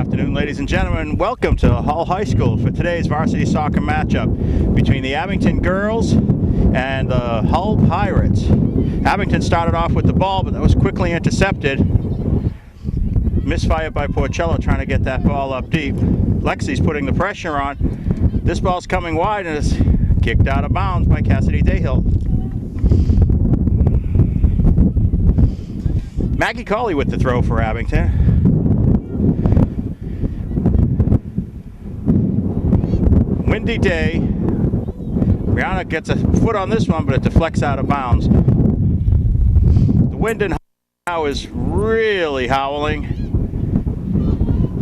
afternoon, ladies and gentlemen. Welcome to Hull High School for today's varsity soccer matchup between the Abington girls and the Hull Pirates. Abington started off with the ball, but that was quickly intercepted. Misfired by Porcello trying to get that ball up deep. Lexi's putting the pressure on. This ball's coming wide and is kicked out of bounds by Cassidy Dayhill. Maggie Colley with the throw for Abington. Windy day. Brianna gets a foot on this one, but it deflects out of bounds. The wind in now is really howling.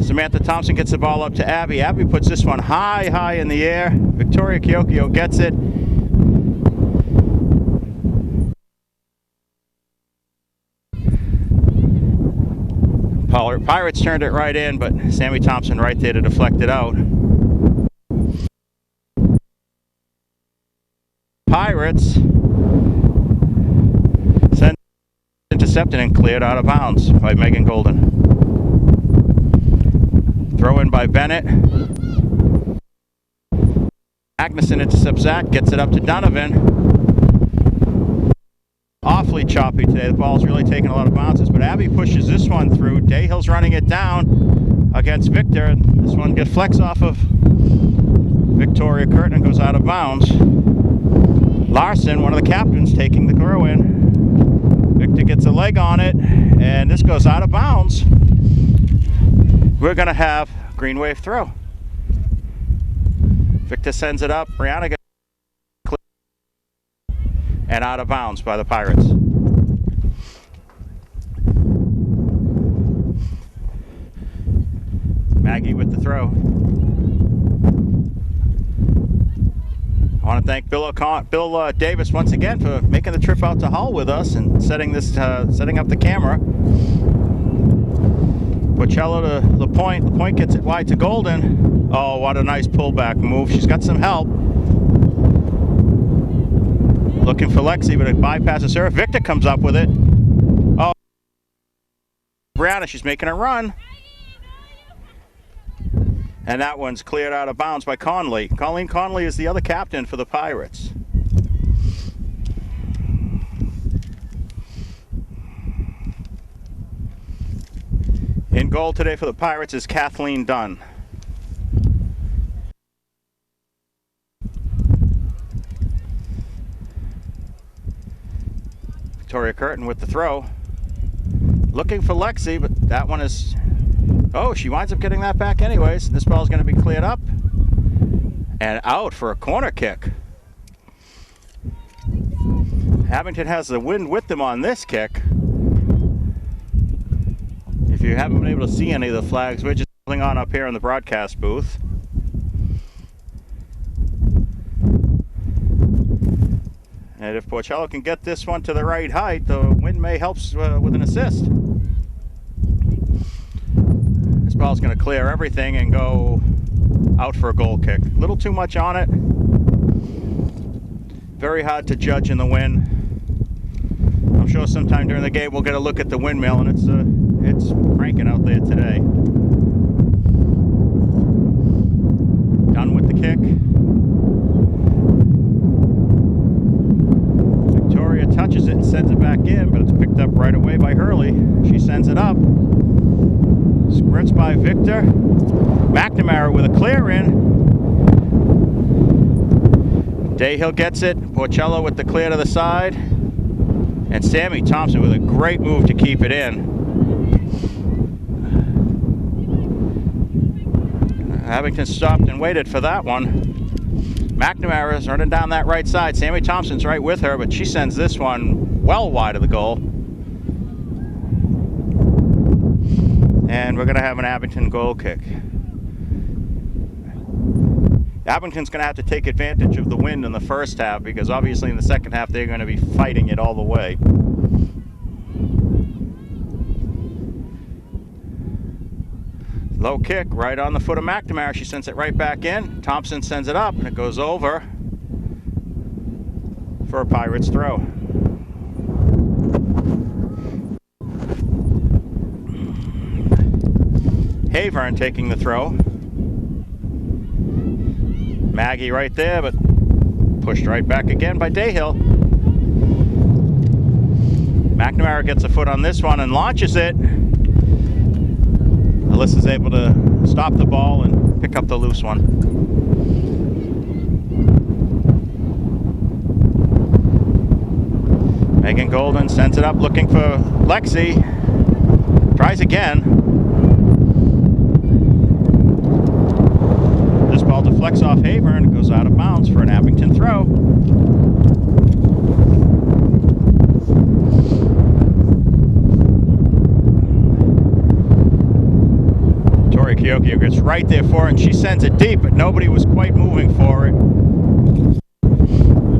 Samantha Thompson gets the ball up to Abby. Abby puts this one high in the air. Victoria Chiocchio gets it. Pirates turned it right in, but Sammy Thompson right there to deflect it out. Pirates sent intercepted and cleared out of bounds by Megan Golden. Throw in by Bennett. Magnuson intercepts that, gets it up to Donovan. Awfully choppy today. The ball's really taking a lot of bounces, but Abby pushes this one through. Dayhill's running it down against Victor. This one gets flex off of Victoria Curtin and goes out of bounds. Larson, one of the captains, taking the throw in. Victor gets a leg on it, and this goes out of bounds. We're going to have green wave throw. Victor sends it up. Brianna gets and out of bounds by the Pirates. Maggie with the throw. I want to thank Bill Davis once again for making the trip out to Hull with us and setting up the camera. Porcello to LaPointe. LaPointe gets it wide to Golden. Oh, what a nice pullback move. She's got some help. Looking for Lexi, but it bypasses her. Victor comes up with it. Oh, Brianna, she's making a run. And that one's cleared out of bounds by Conley. Colleen Conley is the other captain for the Pirates. In goal today for the Pirates is Kathleen Dunn. Victoria Curtin with the throw. Looking for Lexi, but that one is... Oh, she winds up getting that back anyways. This ball is going to be cleared up and out for a corner kick. Abington has the wind with them on this kick. If you haven't been able to see any of the flags, we're just holding on up here in the broadcast booth. And if Porcello can get this one to the right height, the wind may help with an assist. This ball's going to clear everything and go out for a goal kick. A little too much on it. Very hard to judge in the wind. I'm sure sometime during the game we'll get a look at the windmill, and it's cranking out there today. Done with the kick. Victoria touches it and sends it back in, but it's picked up right away by Hurley. She sends it up. Squirts by Victor. McNamara with a clear in. Dayhill gets it. Porcello with the clear to the side. And Sammy Thompson with a great move to keep it in. Abington stopped and waited for that one. McNamara's running down that right side. Sammy Thompson's right with her, but she sends this one well wide of the goal. And we're going to have an Abington goal kick. Abington's going to have to take advantage of the wind in the first half, because obviously in the second half they're going to be fighting it all the way. Low kick right on the foot of McNamara. She sends it right back in. Thompson sends it up, and it goes over for a Pirates throw. Havern taking the throw. Maggie right there, but pushed right back again by Dayhill. McNamara gets a foot on this one and launches it. Alyssa's able to stop the ball and pick up the loose one. Megan Golden sends it up looking for Lexi. Tries again. This ball deflects off Havern, goes out of bounds for an Abington throw. Tori Kyokyo gets right there for it, and she sends it deep, but nobody was quite moving for it.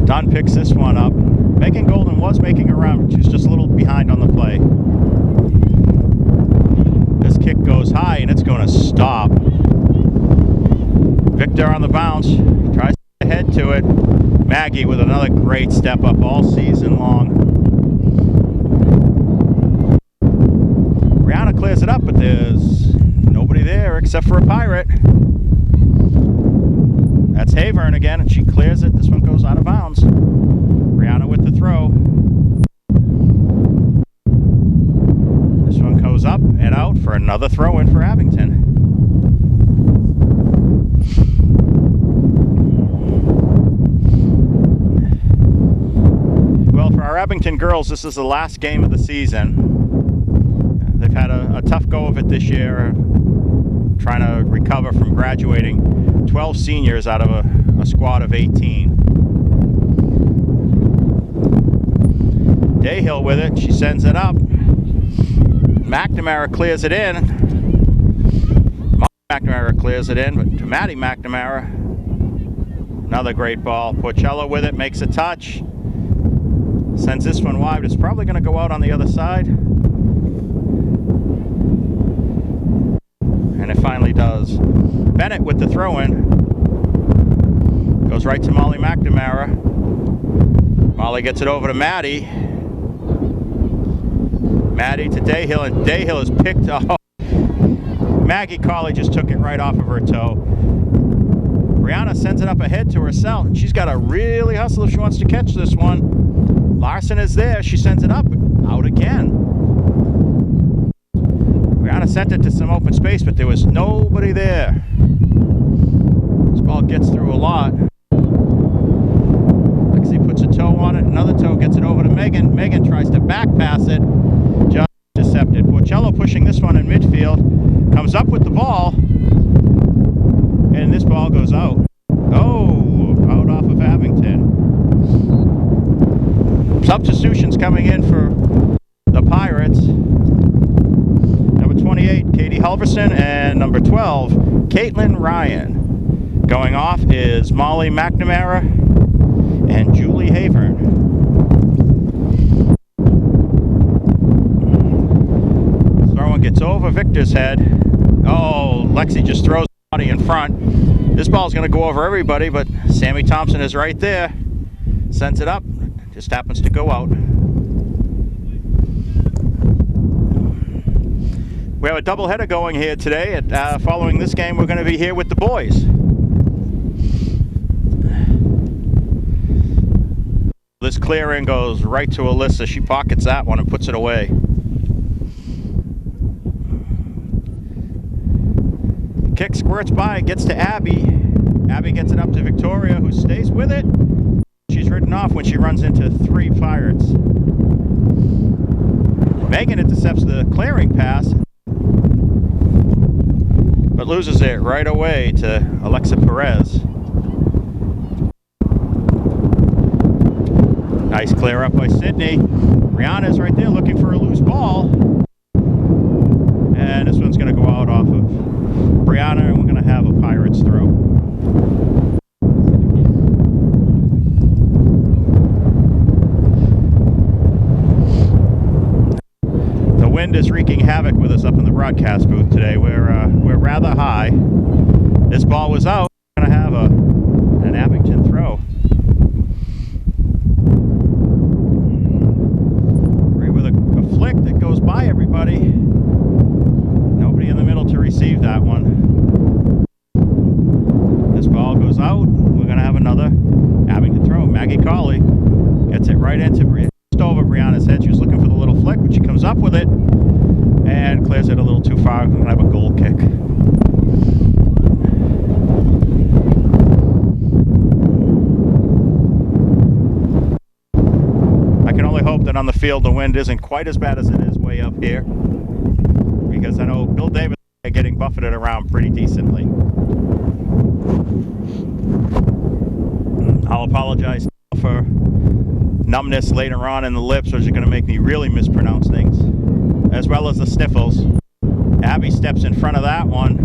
Dunn picks this one up. Megan Golden was making a run, but she's just a little behind on the play. This kick goes high, and it's going to stop. Victor on the bounce, tries to head to it. Maggie with another great step up all season long. Brianna clears it up, but there's nobody there except for a Pirate. That's Havern again, and she clears it. This one goes out of bounds. Brianna with the throw. This one goes up and out for another throw in for Abington. Well, for our Abington girls, this is the last game of the season. They've had a tough go of it this year, trying to recover from graduating 12 seniors out of a squad of 18. Dayhill with it, she sends it up. McNamara clears it in. McNamara clears it in, but to Maddie McNamara. Another great ball. Porcello with it, makes a touch. Sends this one wide, but it's probably going to go out on the other side. And it finally does. Bennett with the throw-in. Goes right to Molly McNamara. Molly gets it over to Maddie. Maddie to Dayhill, and Dayhill is picked up. Maggie Colley just took it right off of her toe. Brianna sends it up ahead to herself, and she's got to really hustle if she wants to catch this one. Larson is there. She sends it up, out again. Brianna sent it to some open space, but there was nobody there. This ball gets through a lot. Lexi puts a toe on it. Another toe gets it over to Megan. Megan tries to back pass it. Just intercepted. Porcello pushing this one in midfield. Comes up with the ball. And this ball goes out. Oh, out off of Abington. Substitutions coming in for the Pirates. Number 28, Katie Halverson, and number 12, Caitlin Ryan. Going off is Molly McNamara and Julie Havern. Throw-in gets over Victor's head. Oh, Lexi just throws the body in front. This ball's going to go over everybody, but Sammy Thompson is right there. Sends it up. Just happens to go out. We have a doubleheader going here today. Following this game, we're going to be here with the boys. This clearing goes right to Alyssa. She pockets that one and puts it away. Kick squirts by, gets to Abby. Abby gets it up to Victoria, who stays with it. She's ridden off when she runs into 3 Pirates. Megan intercepts the clearing pass, but loses it right away to Alexa Perez. Nice clear up by Sydney. Brianna's right there looking for a loose ball. And this one's going to go out off of Brianna, and we're going to have a Pirates throw. The wind is wreaking havoc with us up in the broadcast booth today. We're rather high. This ball was out. We're going to have an Abington throw. With a flick that goes by everybody. Nobody in the middle to receive that far. We're going to have a goal kick. I can only hope that on the field the wind isn't quite as bad as it is way up here, because I know Bill Davis is getting buffeted around pretty decently. I'll apologize for numbness later on in the lips, which is going to make me really mispronounce things, as well as the sniffles. Abby steps in front of that one,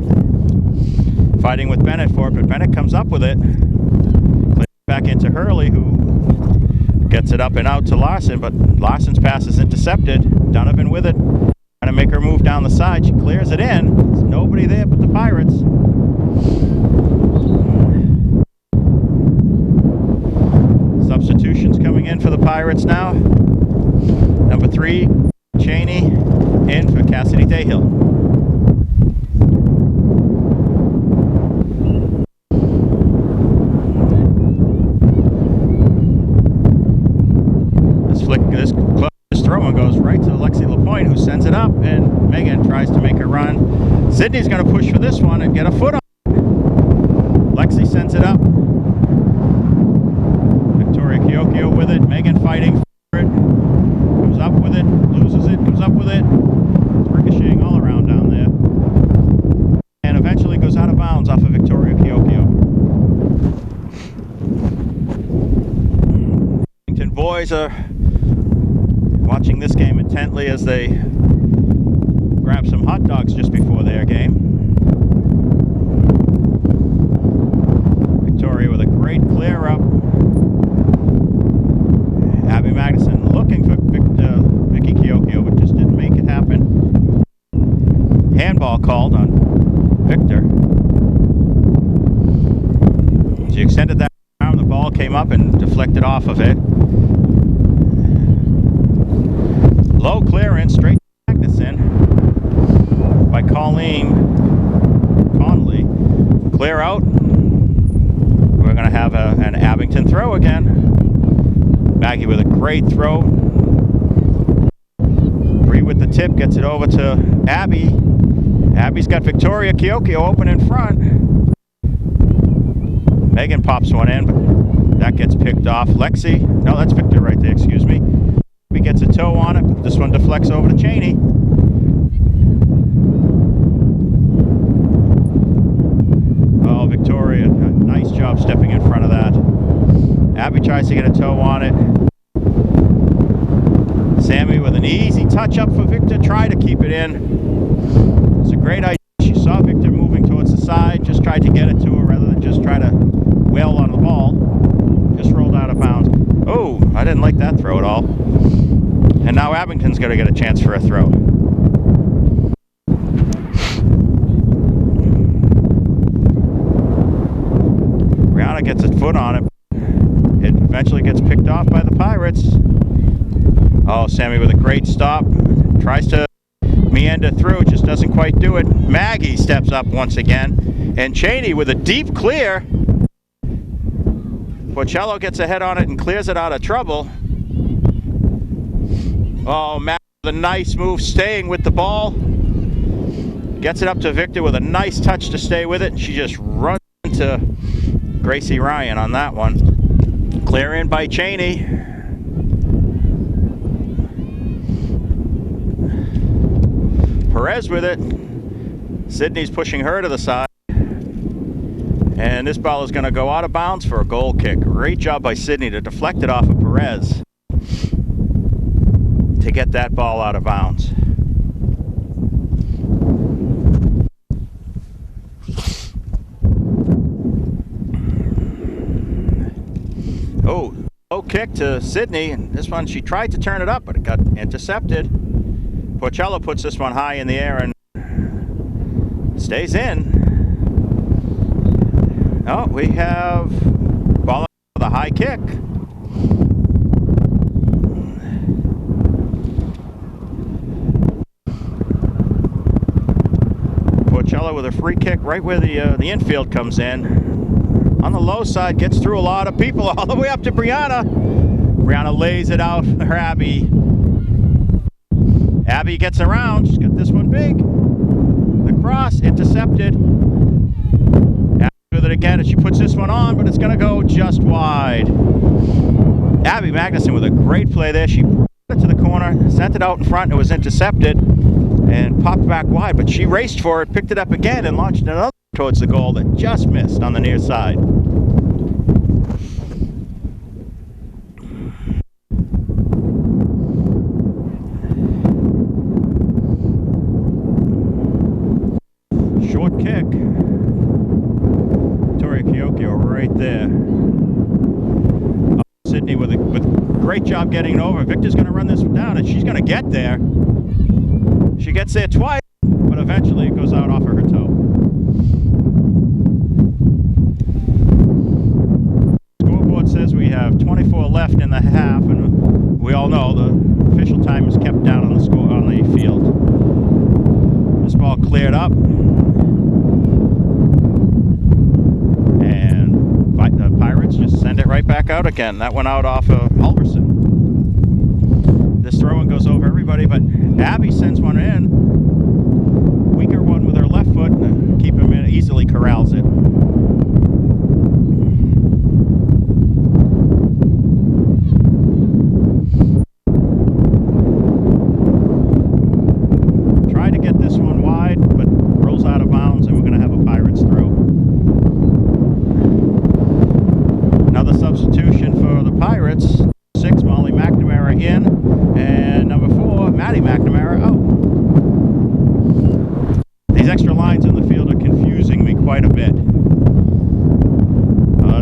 fighting with Bennett for it, but Bennett comes up with it. Back into Hurley, who gets it up and out to Larson, but Larson's pass is intercepted. Donovan with it, trying to make her move down the side. She clears it in. There's nobody there but the Pirates. Substitutions coming in for the Pirates now. Number 3, Cheney, in for Cassidy Dayhill. This throw-in goes right to Lexi LaPointe, who sends it up, and Megan tries to make a run. Sydney's going to push for this one and get a foot on it. Lexi sends it up. Victoria Chiocchio with it. Megan fighting for it. Comes up with it, loses it, comes up with it. It's ricocheting all around down there. And eventually goes out of bounds off of Victoria Chiocchio. Abington boys are watching this game intently as they grab some hot dogs just before their game. Victoria with a great clear up. Abby Magnuson looking for Vicky Chiocchio, but just didn't make it happen. Handball called on Victor. She extended that arm, the ball came up and deflected off of it. Low clearance, straight to Magnuson by Colleen Conley. Clear out. We're going to have an Abington throw again. Maggie with a great throw. Bree with the tip, gets it over to Abby. Abby's got Victoria Chiocchio open in front. Megan pops one in, but that gets picked off. Lexi, no, that's Victor right there, excuse me. He gets a toe on it, but this one deflects over to Cheney. Oh, Victoria, nice job stepping in front of that. Abby tries to get a toe on it. Sammy with an easy touch up for Victor, try to keep it in. It's a great idea. She saw Victor moving towards the side, just tried to get it to her rather than just try to wail on the ball. Just rolled out of bounds. Oh, I didn't like that throw at all. And now Abington's going to get a chance for a throw. Brianna gets a foot on it. It eventually gets picked off by the Pirates. Oh, Sammy with a great stop. Tries to meander through, just doesn't quite do it. Maggie steps up once again. And Cheney with a deep clear. Porcello gets a head on it and clears it out of trouble. Oh, Matt with a nice move, staying with the ball. Gets it up to Victor with a nice touch to stay with it. And she just runs into Gracie Ryan on that one. Clear in by Cheney. Perez with it. Sydney's pushing her to the side. And this ball is going to go out of bounds for a goal kick. Great job by Sydney to deflect it off of Perez to get that ball out of bounds. Oh, low kick to Sydney, and this one she tried to turn it up, but it got intercepted. Porcello puts this one high in the air and stays in. Oh, we have ball with a high kick. Porcello with a free kick right where the infield comes in. On the low side, gets through a lot of people all the way up to Brianna. Brianna lays it out for Abby. Abby gets around. She's got this one big. across, intercepted. With it again, and she puts this one on, but it's going to go just wide. Abby Magnuson with a great play there. She put it to the corner, sent it out in front, and it was intercepted and popped back wide, but she raced for it, picked it up again, and launched another towards the goal that just missed on the near side. Short kick. Right there. Sydney with a great job getting it over. Victor's going to run this down, and she's going to get there. She gets there twice, but eventually it goes out off of her toe. Scoreboard says we have 24 left in the half, and we all know the official time is kept down on the field. This ball cleared up. Pirates just send it right back out again. That went out off of Halverson. This throw-in goes over everybody, but Abby sends one in. Weaker one with her left foot. Keep him in, easily corrals it. Try to get this one wide, but rolls out of bounds, and we're going to have a Pirates throw. Another substitution for the Pirates. 6, Molly McNamara in, and number 4, Maddie McNamara out. These extra lines in the field are confusing me quite a bit.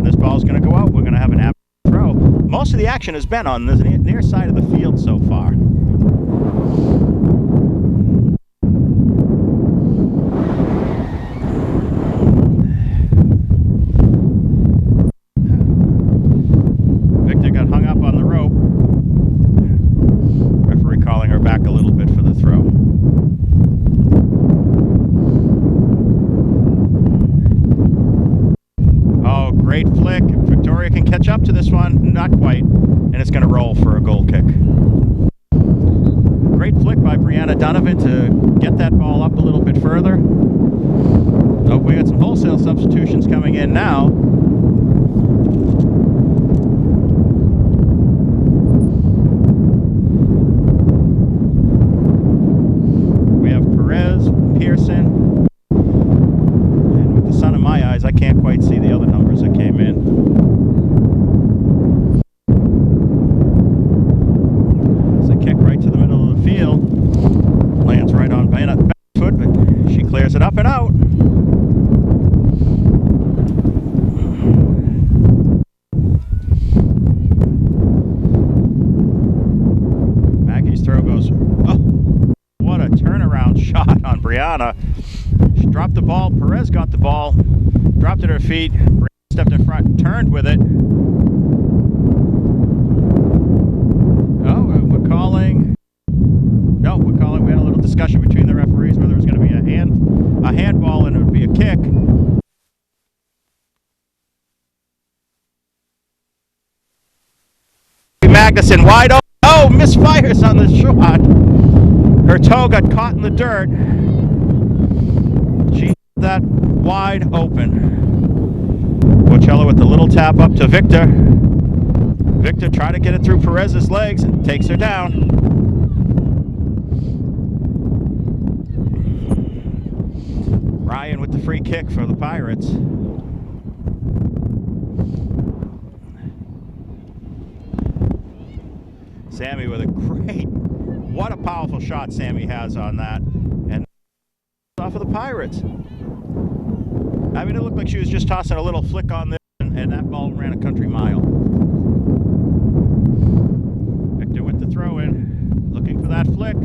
This ball's going to go out. We're going to have an app throw. Most of the action has been on the near side of the field so far. Back a little bit for the throw. Oh, great flick. Victoria can catch up to this one. Not quite. And it's going to roll for a goal kick. Great flick by Brianna Donovan to get that ball up a little bit further. Oh, we got some wholesale substitutions coming in now. And with the sun in my eyes, I can't quite see the other numbers that came in. It's a kick right to the middle of the field. Lands right on back foot, but she clears it up and out. Maggie's throw goes, oh! What a turnaround shot on Brianna. She dropped the ball. Perez got the ball, dropped it at her feet. Brianna stepped in front, turned with it. Oh, we're calling. No, we're calling. We had a little discussion between the referees whether it was going to be a handball and it would be a kick. Magnuson wide open. Oh, misfires on the shot. Her toe got caught in the dirt. She hit that wide open. Porcello with the little tap up to Victor. Victor trying to get it through Perez's legs and takes her down. Ryan with the free kick for the Pirates. Sammy with a great, what a powerful shot Sammy has on that. And off of the Pirates. I mean, it looked like she was just tossing a little flick on this, and that ball ran a country mile. Victor with the throw in, looking for that flick.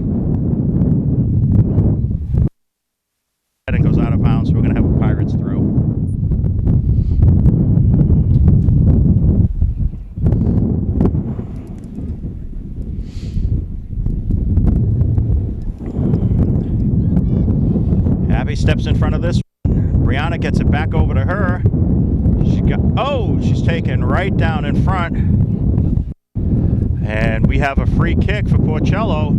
And it goes out of bounds, so we're going to have a Pirates throw. Abby steps in front of this. Brianna gets it back over to her. She's taken right down in front. And we have a free kick for Porcello.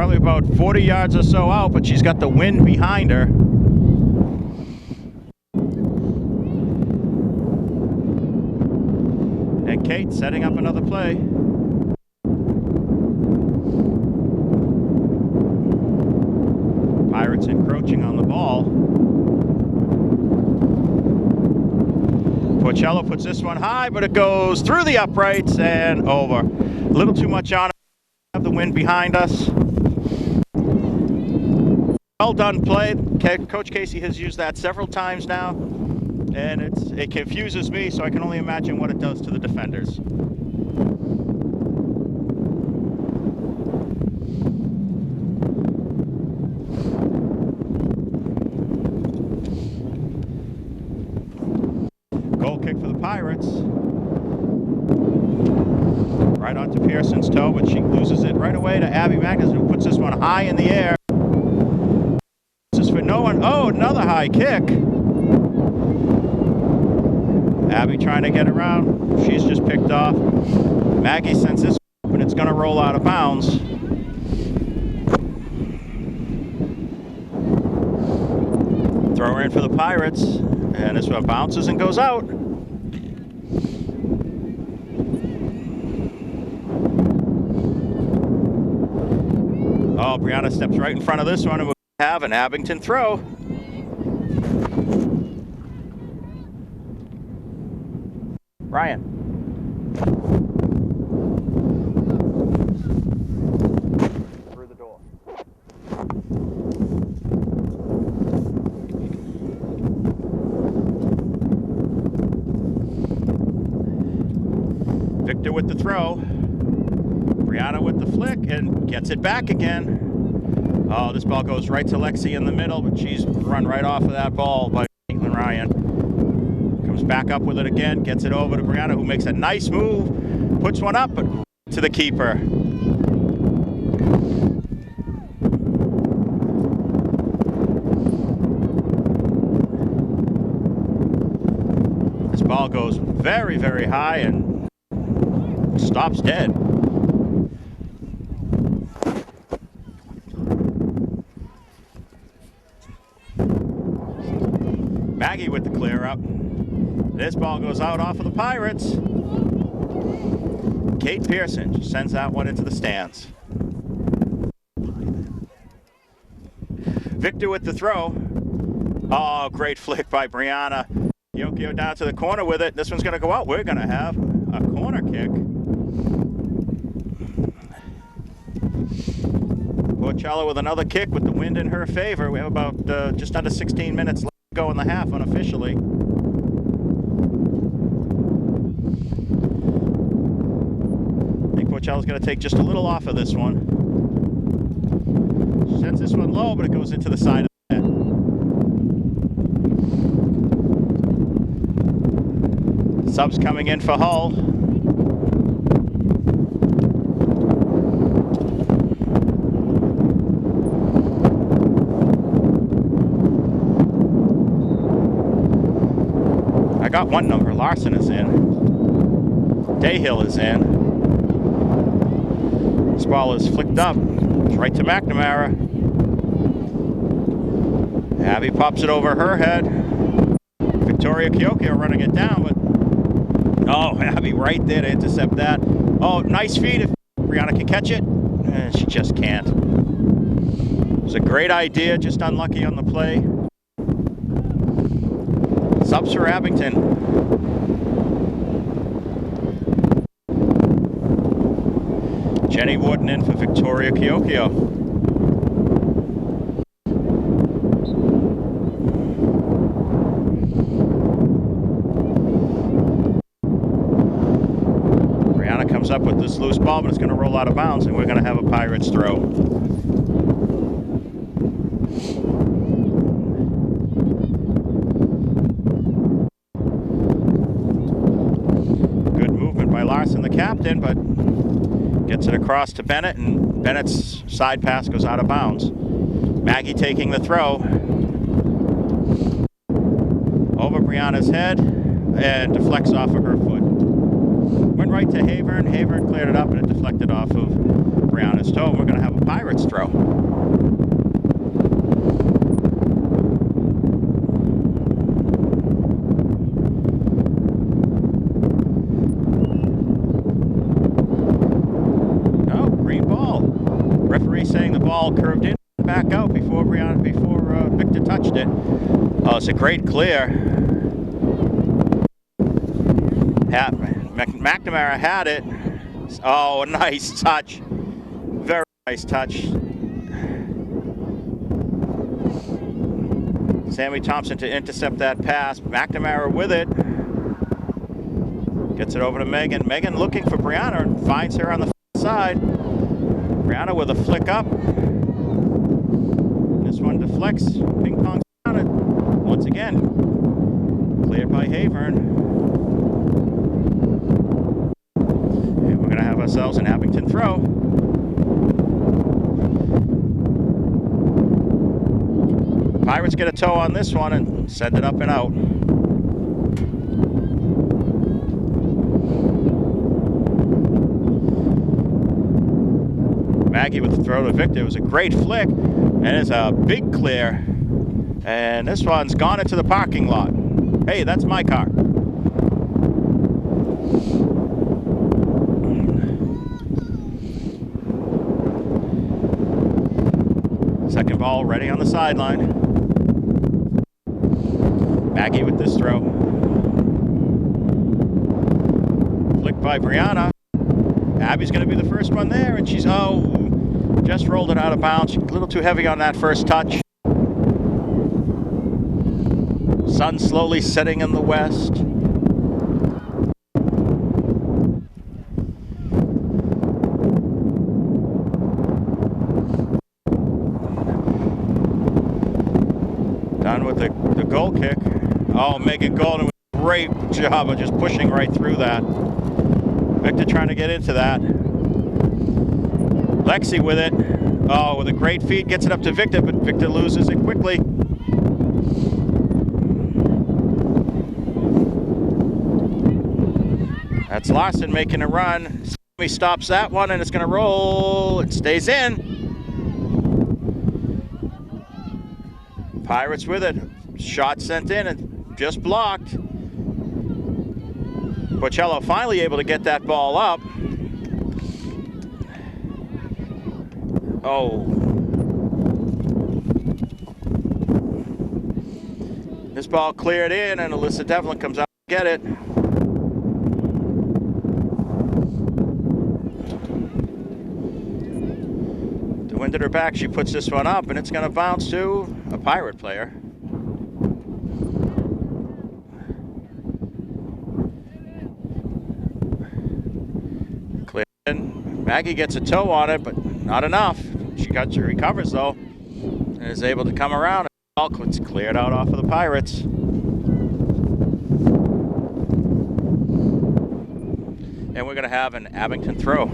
probably about 40 yards or so out, but she's got the wind behind her. And Kate setting up another play. Pirates encroaching on the ball. Porcello puts this one high, but it goes through the uprights and over. A little too much on it. Have the wind behind us. Well done play. Coach Casey has used that several times now, and it confuses me, so I can only imagine what it does to the defenders. Goal kick for the Pirates. Right onto Pearson's toe, but she loses it right away to Abby Magnuson, who puts this one high in the air. This is for no one. Oh, another high kick. Abby trying to get around. She's just picked off. Maggie sends this, but it's going to roll out of bounds. Throw her in for the Pirates, and this one bounces and goes out. Oh, Brianna steps right in front of this one, and we'll have an Abington throw. Ryan. Through the door. Victor with the throw. Brianna with the flick and gets it back again. Oh, this ball goes right to Lexi in the middle, but she's run right off of that ball by Caitlin Ryan. Comes back up with it again, gets it over to Brianna, who makes a nice move, puts one up, but to the keeper. This ball goes very, very high and stops dead. Maggie with the clear up. This ball goes out off of the Pirates. Kate Pearson just sends that one into the stands. Victor with the throw. Oh, great flick by Brianna. Yokio down to the corner with it. This one's going to go out. We're going to have a corner kick. Porcello with another kick with the wind in her favor. We have about just under 16 minutes left to go in the half unofficially. I think Porcello's going to take just a little off of this one. She sends this one low, but it goes into the side of the net. Subs coming in for Hull. I got one number. Larson is in. Dayhill is in. This ball is flicked up. It's right to McNamara. Abby pops it over her head. Victoria Kyokyo running it down, but oh, Abby right there to intercept that. Oh, nice feed if Brianna can catch it. She just can't. It was a great idea, just unlucky on the play. Subs for Abington. Jenny Warden in for Victoria Kyokyo. Brianna comes up with this loose ball, but it's going to roll out of bounds, and we're going to have a Pirates throw. Larson, the captain, but gets it across to Bennett, and Bennett's side pass goes out of bounds. Maggie taking the throw. Over Brianna's head and deflects off of her foot. Went right to Havern. Havern cleared it up, and it deflected off of Brianna's toe. We're going to have a Pirates throw. No, green ball. Referee saying the ball curved in, back out before Victor touched it. Oh, it's a great clear. McNamara had it. Oh, nice touch. Very nice touch. Sammy Thompson to intercept that pass. McNamara with it. Gets it over to Megan. Megan looking for Brianna and finds her on the side. Brianna with a flick up. This one deflects. Ping pong on it. Once again. Cleared by Havern. And we're going to have ourselves an Abington throw. Pirates get a toe on this one and send it up and out. Maggie with the throw to Victor. It was a great flick, and it's a big clear. And this one's gone into the parking lot. Hey, that's my car. Second ball ready on the sideline. Maggie with this throw. Flick by Brianna. Abby's going to be the first one there, and she's, just rolled it out of bounds. A little too heavy on that first touch. Sun slowly setting in the west. Done with the goal kick. Oh, Megan Golden with a great job of just pushing right through that. Victor trying to get into that. Lexi with it. Oh, with a great feed, gets it up to Victor, but Victor loses it quickly. That's Larson making a run. He stops that one, and it's going to roll. It stays in. Pirates with it. Shot sent in and just blocked. Porcello finally able to get that ball up. Oh. This ball cleared in, and Alyssa Devlin comes out to get it. The wind at her back, she puts this one up, and it's going to bounce to a Pirate player. Cleared in. Maggie gets a toe on it, but not enough. She recovers though, and is able to come around. And it's cleared out off of the Pirates. And we're going to have an Abington throw.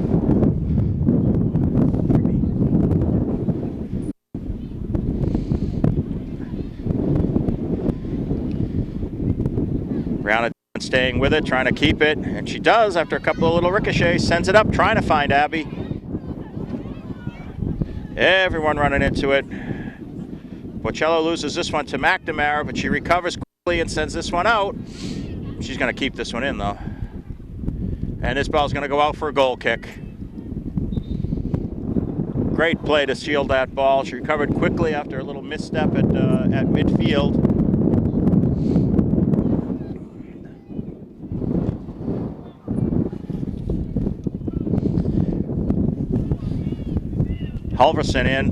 Brianna staying with it, trying to keep it, and she does after a couple of little ricochets. Sends it up, trying to find Abby. Everyone running into it. Porcello loses this one to McNamara, but she recovers quickly and sends this one out. She's going to keep this one in, though. And this ball's going to go out for a goal kick. Great play to shield that ball. She recovered quickly after a little misstep at midfield. Halverson in,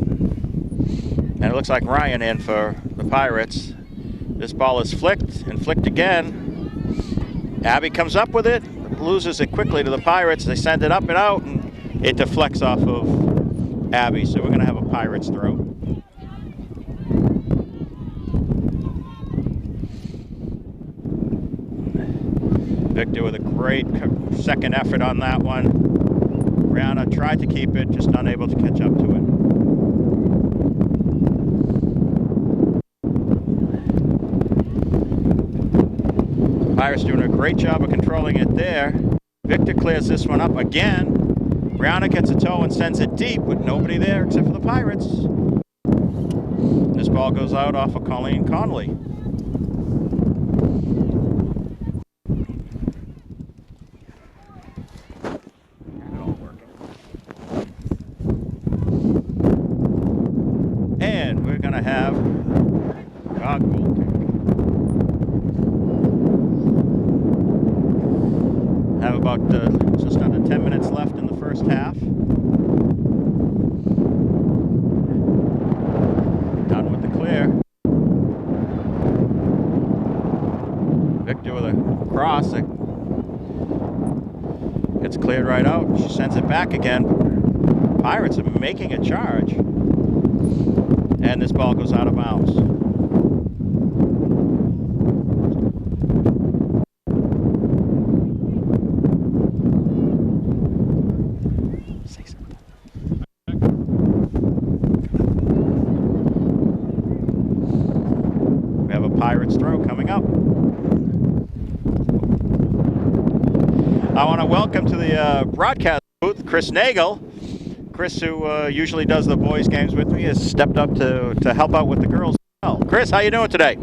and it looks like Ryan in for the Pirates. This ball is flicked and flicked again. Abby comes up with it, loses it quickly to the Pirates. They send it up and out, and it deflects off of Abby, so we're going to have a Pirates throw. Victor with a great second effort on that one. Brianna tried to keep it, just unable to catch up to it. Pirates doing a great job of controlling it there. Victor clears this one up again. Brianna gets a toe and sends it deep, but nobody there except for the Pirates. This ball goes out off of Colleen Connolly. And we're going to have a goal kick. Have about just under 10 minutes left in the first half. Done with the clear. Victor with a cross. It gets cleared right out. She sends it back again. Pirates are making a charge. And this ball goes out of bounds. We have a Pirates throw coming up. I want to welcome to the broadcast booth Chris Nagel. Chris, who usually does the boys' games with me, has stepped up to help out with the girls as well. Chris, how you doing today?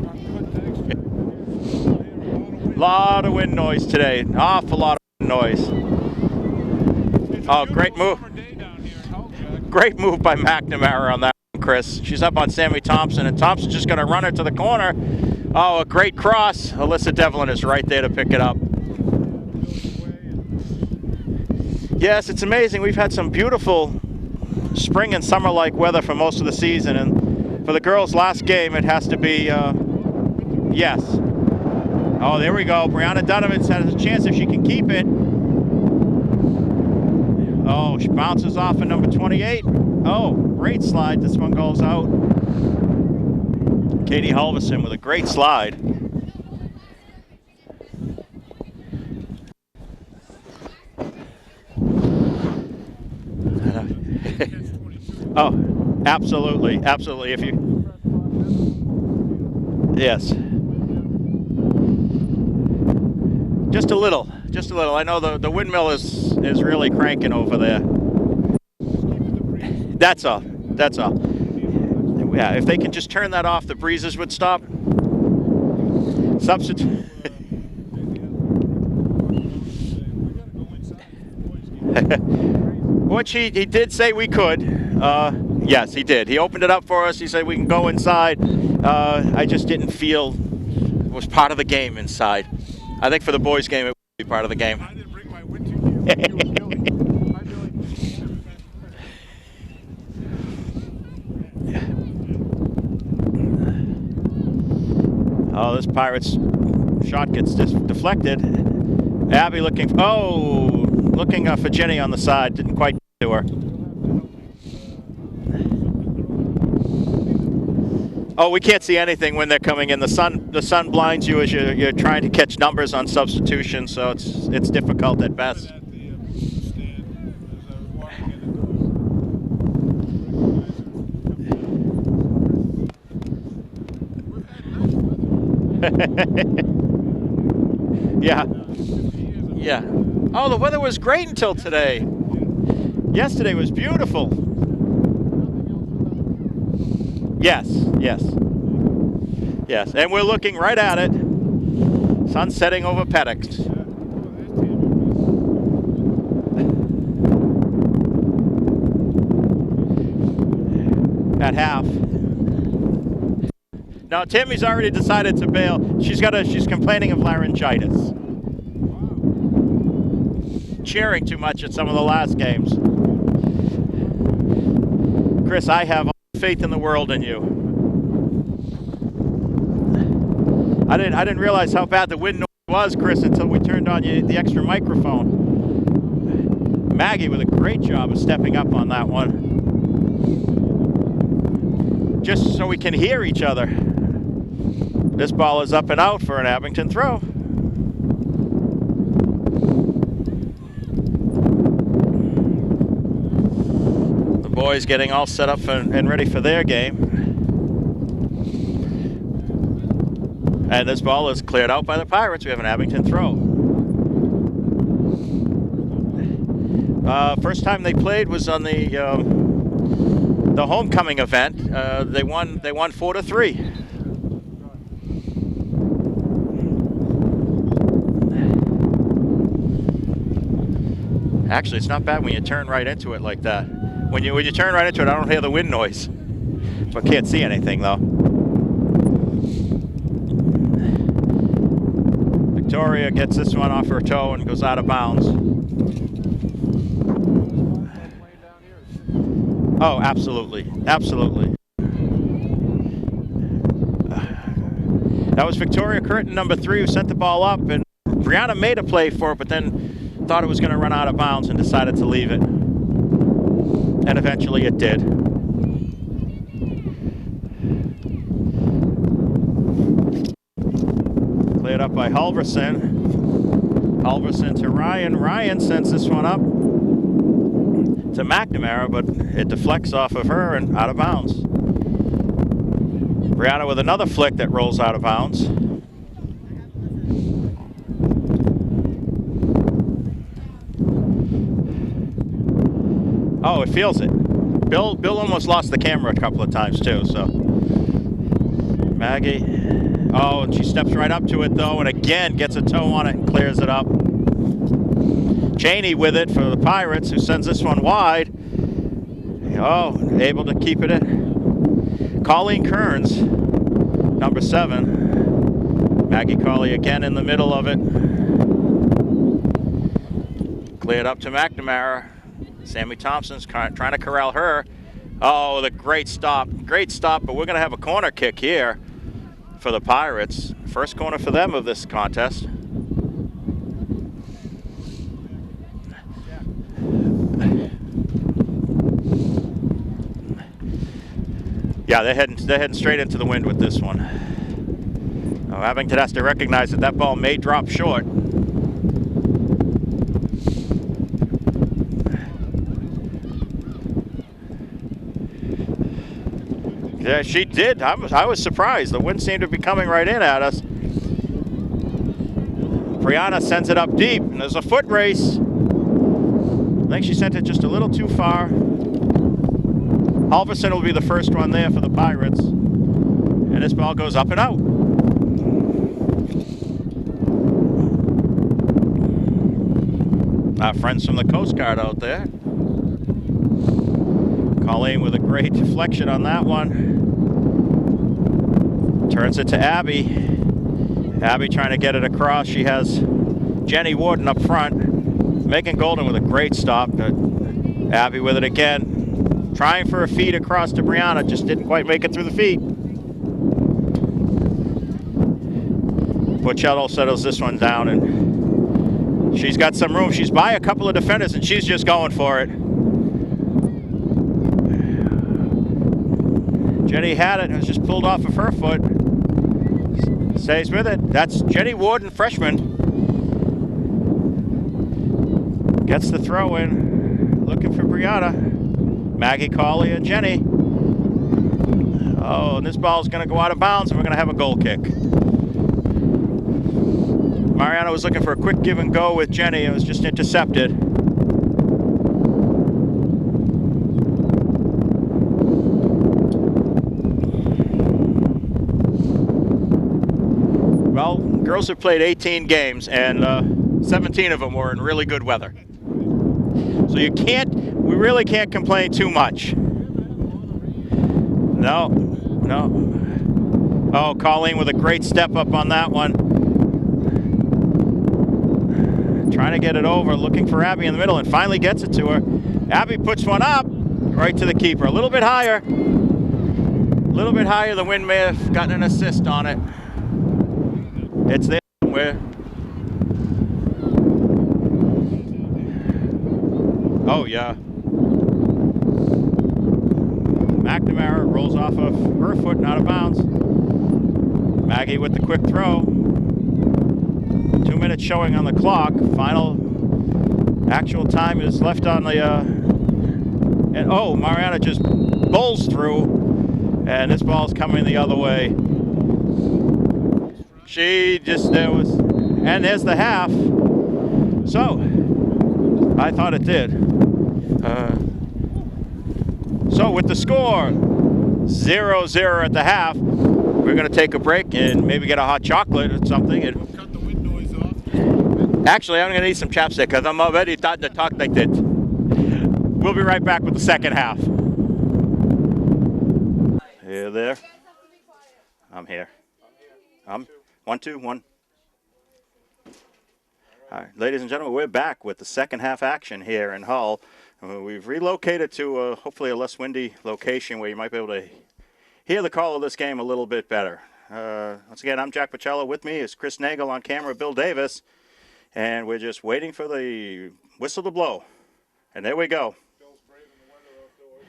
Lot of wind noise today. Awful lot of wind noise. Oh, great move. Great move by McNamara on that one, Chris. She's up on Sammy Thompson, and Thompson's just going to run her to the corner. Oh, a great cross. Alyssa Devlin is right there to pick it up. Yes, it's amazing. We've had some beautiful spring and summer-like weather for most of the season, and for the girls' last game, it has to be, yes. Oh, there we go. Brianna Donovan has a chance if she can keep it. Oh, she bounces off at number 28. Oh, great slide. This one goes out. Katie Halverson with a great slide. Oh, absolutely, absolutely. If you, yes, just a little, just a little. I know the windmill is really cranking over there. That's all. That's all. Yeah, if they can just turn that off, the breezes would stop. Substitute. Which he did say we could. Yes, he did. He opened it up for us. He said we can go inside. I just didn't feel it was part of the game inside. I think for the boys' game, it would be part of the game. I didn't bring my winter gear. Oh, this Pirates shot gets deflected. Abby looking for Jenny on the side. Didn't quite get to her. Oh, we can't see anything when they're coming in. The sun blinds you as you're trying to catch numbers on substitution, so it's difficult at best. Yeah. Yeah. Oh, the weather was great until today. Yesterday was beautiful. Yes, yes. Yes, and we're looking right at it. Sun setting over paddocks. At half. Now Tammy's already decided to bail. She's complaining of laryngitis. Cheering too much at some of the last games. Chris, I have all the faith in the world in you. I didn't realize how bad the wind noise was, Chris, until we turned on the extra microphone. Maggie with a great job of stepping up on that one. Just so we can hear each other. This ball is up and out for an Abington throw. The boys getting all set up and ready for their game. And this ball is cleared out by the Pirates. We have an Abington throw. First time they played was on the homecoming event. They won 4-3. Actually, it's not bad when you turn right into it like that. When you turn right into it, I don't hear the wind noise, but can't see anything though. Victoria gets this one off her toe and goes out of bounds. Oh, absolutely, absolutely. That was Victoria Curtin, number 3, who sent the ball up, and Brianna made a play for it, but then thought it was going to run out of bounds and decided to leave it. And eventually it did. Cleared up by Halverson. Halverson to Ryan. Ryan sends this one up to McNamara, but it deflects off of her and out of bounds. Brianna with another flick that rolls out of bounds. Oh, it feels it. Bill almost lost the camera a couple of times too, so. Maggie. Oh, and she steps right up to it though, and again gets a toe on it and clears it up. Cheney with it for the Pirates, who sends this one wide. Oh, able to keep it in. Colleen Kearns, number 7. Maggie Colley again in the middle of it. Cleared up to McNamara. Sammy Thompson's trying to corral her. Oh, the great stop, but we're going to have a corner kick here for the Pirates. First corner for them of this contest. Yeah, they're heading straight into the wind with this one. Oh, Abington has to recognize that that ball may drop short. Yeah, she did. I was surprised. The wind seemed to be coming right in at us. Brianna sends it up deep, and there's a foot race. I think she sent it just a little too far. Halverson will be the first one there for the Pirates. And this ball goes up and out. Our friends from the Coast Guard out there. Colleen with a great deflection on that one. Turns it to Abby. Abby trying to get it across. She has Jenny Warden up front. Megan Golden with a great stop. Abby with it again. Trying for a feed across to Brianna. Just didn't quite make it through the feet. Bocello settles this one down, and she's got some room. She's by a couple of defenders, and she's just going for it. Jenny had it. It was just pulled off of her foot. Stays with it. That's Jenny Warden, freshman. Gets the throw in. Looking for Brianna. Maggie Colley and Jenny. Oh, and this ball's going to go out of bounds, and we're going to have a goal kick. Mariana was looking for a quick give and go with Jenny. It was just intercepted. Well, girls have played 18 games, and 17 of them were in really good weather. So we really can't complain too much. No. Oh, Colleen with a great step up on that one. Trying to get it over, looking for Abby in the middle, and finally gets it to her. Abby puts one up, right to the keeper. A little bit higher. The wind may have gotten an assist on it. It's there somewhere. Oh, yeah. McNamara rolls off of her foot and out of bounds. Maggie with the quick throw. 2 minutes showing on the clock. Final actual time is left on the... and oh, Mariana just bowls through. And this ball's coming the other way. And there's the half. So, I thought it did. So with the score 0-0 at the half, we're going to take a break and maybe get a hot chocolate or something. And Cut the wind noise off. actually, I'm going to need some chapstick because I'm already starting to talk like that. We'll be right back with the second half. Here, there. I'm here. 1, 2, 1. All right, ladies and gentlemen, we're back with the second half action here in Hull. We've relocated to hopefully a less windy location where you might be able to hear the call of this game a little bit better. Once again, I'm Jack Pacello. With me is Chris Nagel, on camera, Bill Davis, and we're just waiting for the whistle to blow. And there we go. Bill's braving the weather outdoors.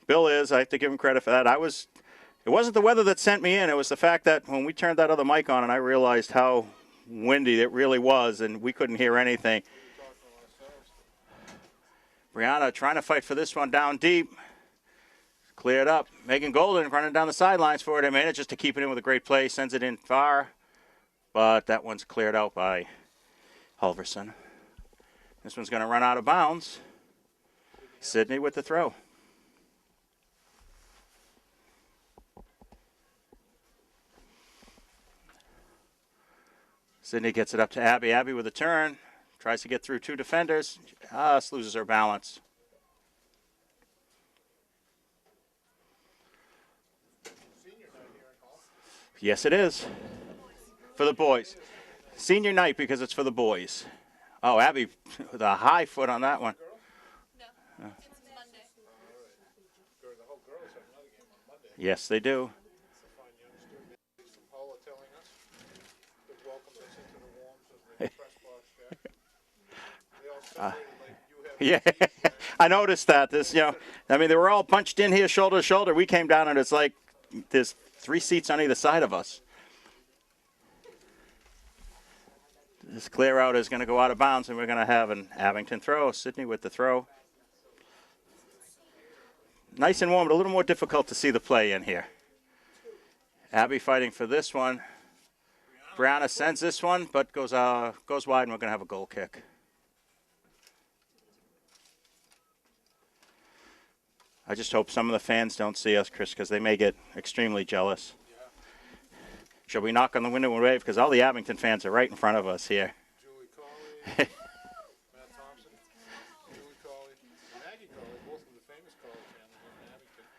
Bill is. I have to give him credit for that. It wasn't the weather that sent me in. It was the fact that when we turned that other mic on and I realized how windy it really was and we couldn't hear anything. Brianna trying to fight for this one down deep. Cleared up. Megan Golden running down the sidelines for it. I managed just to keep it in with a great play. Sends it in far. But that one's cleared out by Halverson. This one's going to run out of bounds. Sydney with the throw. Sydney gets it up to Abby. Abby with a turn. Tries to get through two defenders. Just loses her balance. Yes, it is. For the boys. Senior night because it's for the boys. Oh, Abby with a high foot on that one. No, it's Monday. The whole girls have another game on Monday. Yes, they do. It's a fine youngster. From Paula telling us. Would welcome us into the warmth of the press box, Jack. They all separated like you have. Yeah, I noticed that. They were all punched in here shoulder to shoulder. We came down and it's like there's 3 seats on either side of us. This clear out is going to go out of bounds, and we're going to have an Abington throw. Sydney with the throw. Nice and warm, but a little more difficult to see the play in here. Abby fighting for this one. Brianna sends this one, but goes wide, and we're going to have a goal kick. I just hope some of the fans don't see us, Chris, because they may get extremely jealous. Shall we knock on the window and wave? Because all the Abington fans are right in front of us here. Julie Cawley, Matt Thompson, Julie Cawley, and Maggie Cawley, both of the famous Cawley family in Abington.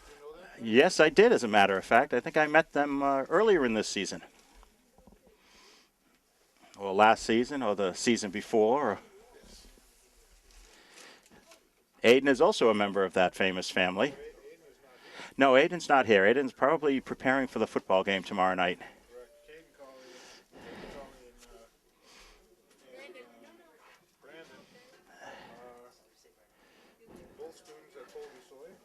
Do you know that? Yes, I did, as a matter of fact. I think I met them earlier in this season. Or last season, or the season before. Aiden is also a member of that famous family. No, Aiden's not here. Aiden's probably preparing for the football game tomorrow night. Correct. Caden Cawley and Brandon both students at Colby Sawyer.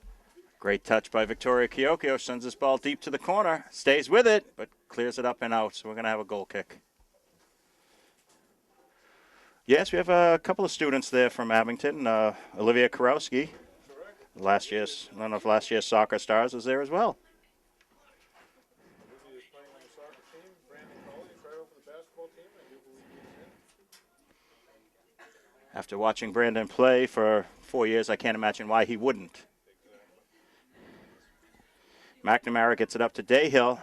Great touch by Victoria Kiokio. Sends this ball deep to the corner. Stays with it, but clears it up and out. So we're going to have a goal kick. Yes, we have a couple of students there from Abington. Olivia Karowski. One of last year's soccer stars was there as well. Olivia is playing on the soccer team. Brandon Cawley is right over the basketball team. I do believe he's in. After watching Brandon play for 4 years, I can't imagine why he wouldn't. McNamara gets it up to Dayhill.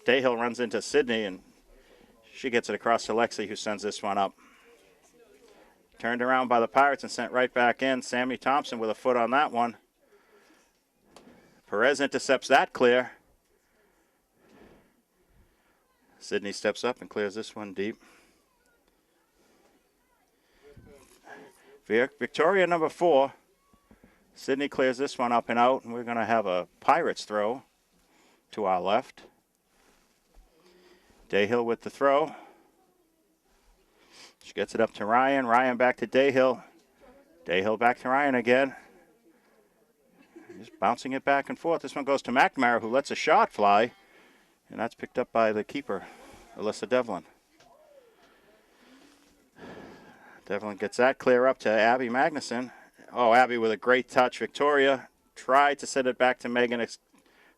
Dayhill runs into Sydney, and she gets it across to Lexi, who sends this one up. Turned around by the Pirates and sent right back in. Sammy Thompson with a foot on that one. Perez intercepts that clear. Sydney steps up and clears this one deep. Victoria number 4. Sydney clears this one up and out, and we're going to have a Pirates throw to our left. Dayhill with the throw. She gets it up to Ryan. Ryan back to Dayhill. Dayhill back to Ryan again. Just bouncing it back and forth. This one goes to McNamara, who lets a shot fly. And that's picked up by the keeper, Alyssa Devlin. Devlin gets that clear up to Abby Magnuson. Oh, Abby with a great touch. Victoria tried to send it back to Megan,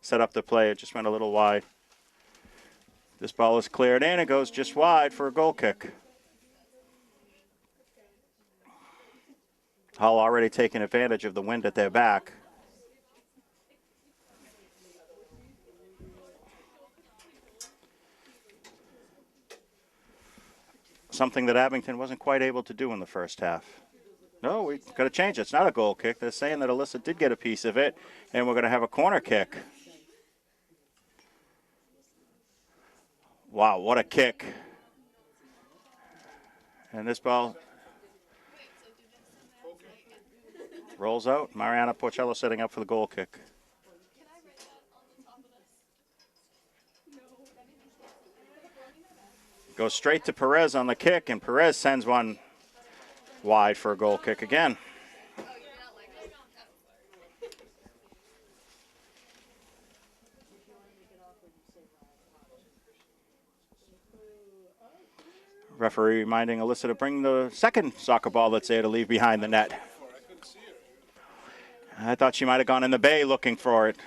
set up the play. It just went a little wide. This ball is cleared in. It goes just wide for a goal kick. Hull already taking advantage of the wind at their back. Something that Abington wasn't quite able to do in the first half. No, we got to change it. It's not a goal kick. They're saying that Alyssa did get a piece of it, and we're going to have a corner kick. Wow, what a kick. And this ball rolls out. Mariana Porcello setting up for the goal kick. Can I write that on the top of this? Goes straight to Perez on the kick, and Perez sends one wide for a goal kick again. Oh, you're not like that. Referee reminding Alyssa to bring the second soccer ball that's there to leave behind the net. I thought she might have gone in the bay looking for it.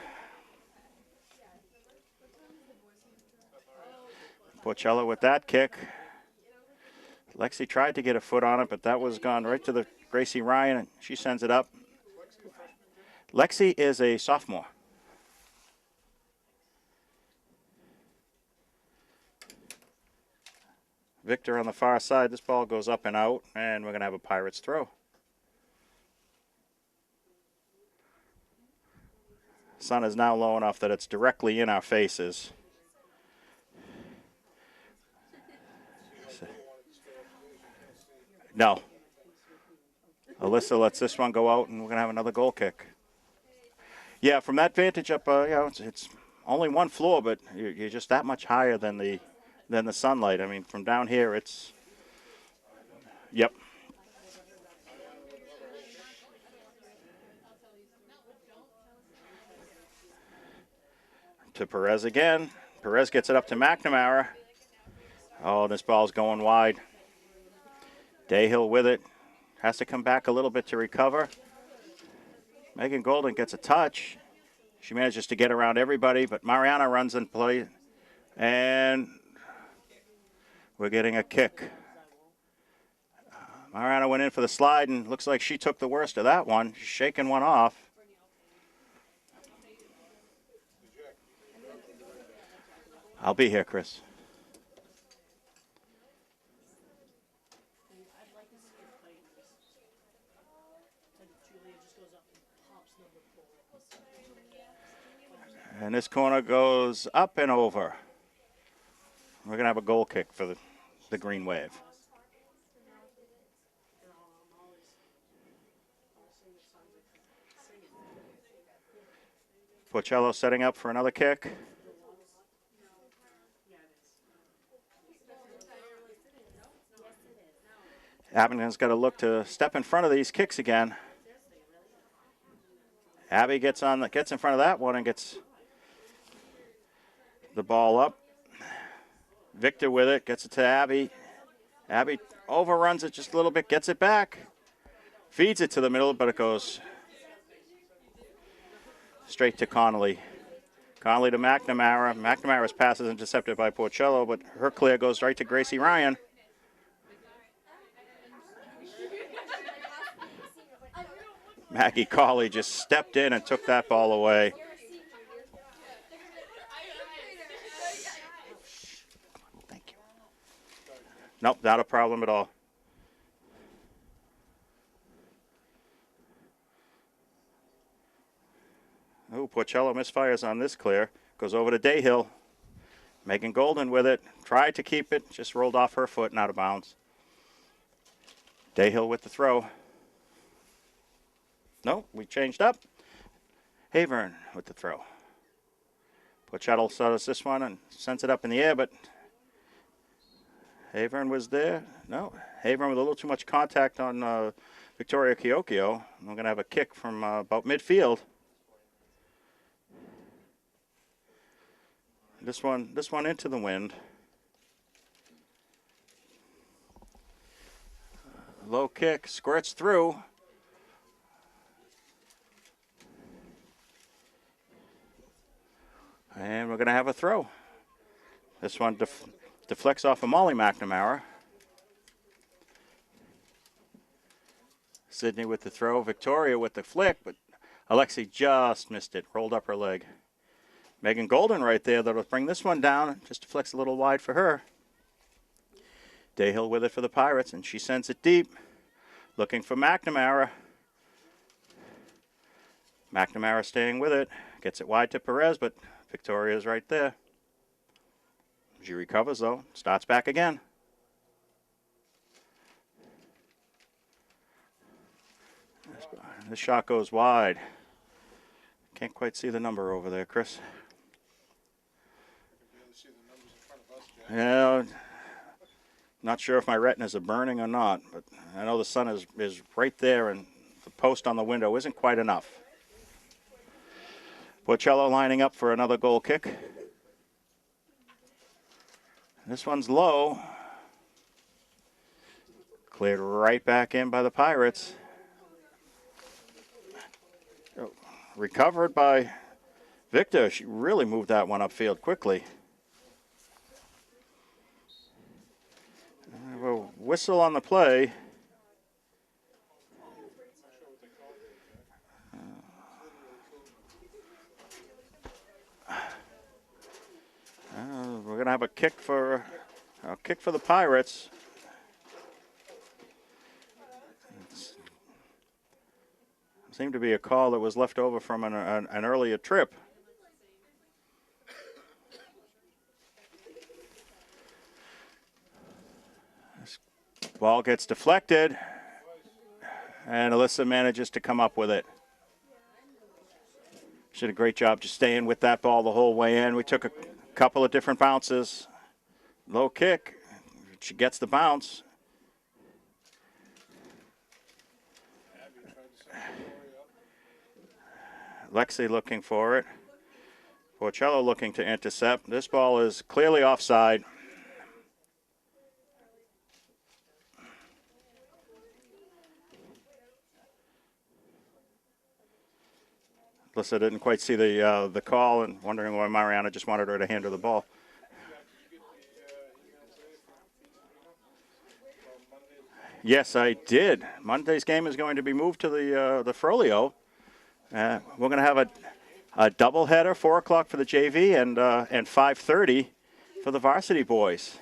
Porcello with that kick. Lexi tried to get a foot on it, but that was gone right to the Gracie Ryan, and she sends it up. Lexi is a sophomore. Victor on the far side. This ball goes up and out, and we're going to have a Pirates throw. Sun is now low enough that it's directly in our faces. No. Alyssa lets this one go out, and we're going to have another goal kick. Yeah, from that vantage up, it's only one floor, but you're just that much higher than the sunlight. I mean, from down here, it's, yep. To Perez again. Perez gets it up to McNamara. Oh, this ball's going wide. Dayhill with it. Has to come back a little bit to recover. Megan Golden gets a touch. She manages to get around everybody, but Mariana runs in play. And we're getting a kick. Mariana went in for the slide, and looks like she took the worst of that one. She's shaking one off. I'll be here, Chris. And this corner goes up and over. We're going to have a goal kick for the Green Wave. Porcello setting up for another kick. Abington's got to look to step in front of these kicks again. Abby gets in front of that one and gets the ball up. Victor with it, gets it to Abby. Abby overruns it just a little bit, gets it back. Feeds it to the middle, but it goes straight to Connolly. Connolly to McNamara. McNamara's pass is intercepted by Porcello, but her clear goes right to Gracie Ryan. Maggie Colley just stepped in and took that ball away. Thank you. Nope, not a problem at all. Oh, Porcello misfires on this clear. Goes over to Dayhill. Megan Golden with it. Tried to keep it. Just rolled off her foot and out of bounds. Dayhill with the throw. No, we changed up. Havern with the throw. Porcello saw this one and sends it up in the air, but Havern was there. No, Havern with a little too much contact on Victoria Kiokio. We're going to have a kick from about midfield. This one into the wind. Low kick, squirts through. And we're going to have a throw. This one deflects off of Molly McNamara. Sydney with the throw, Victoria with the flick, but Alexi just missed it, rolled up her leg. Megan Golden right there, that'll bring this one down, just flicks a little wide for her. Dayhill with it for the Pirates, and she sends it deep, looking for McNamara. McNamara staying with it, gets it wide to Perez, but Victoria's right there. She recovers though, starts back again. This shot goes wide. Can't quite see the number over there, Chris. Yeah, not sure if my retinas are burning or not, but I know the sun is right there and the post on the window isn't quite enough. Porcello lining up for another goal kick. This one's low. Cleared right back in by the Pirates. Recovered by Victor. She really moved that one upfield quickly. A whistle on the play. We're going to have a kick for the Pirates. Seemed to be a call that was left over from an earlier trip. This ball gets deflected, and Alyssa manages to come up with it. She did a great job just staying with that ball the whole way in. We took a couple of different bounces. Low kick. She gets the bounce. Lexi looking for it. Porcello looking to intercept. This ball is clearly offside. Alyssa didn't quite see the call and wondering why Mariana just wanted her to hand her the ball. Yes, I did. Monday's game is going to be moved to the Frollo. We're going to have a doubleheader, 4 o'clock for the JV and 5:30 for the varsity boys.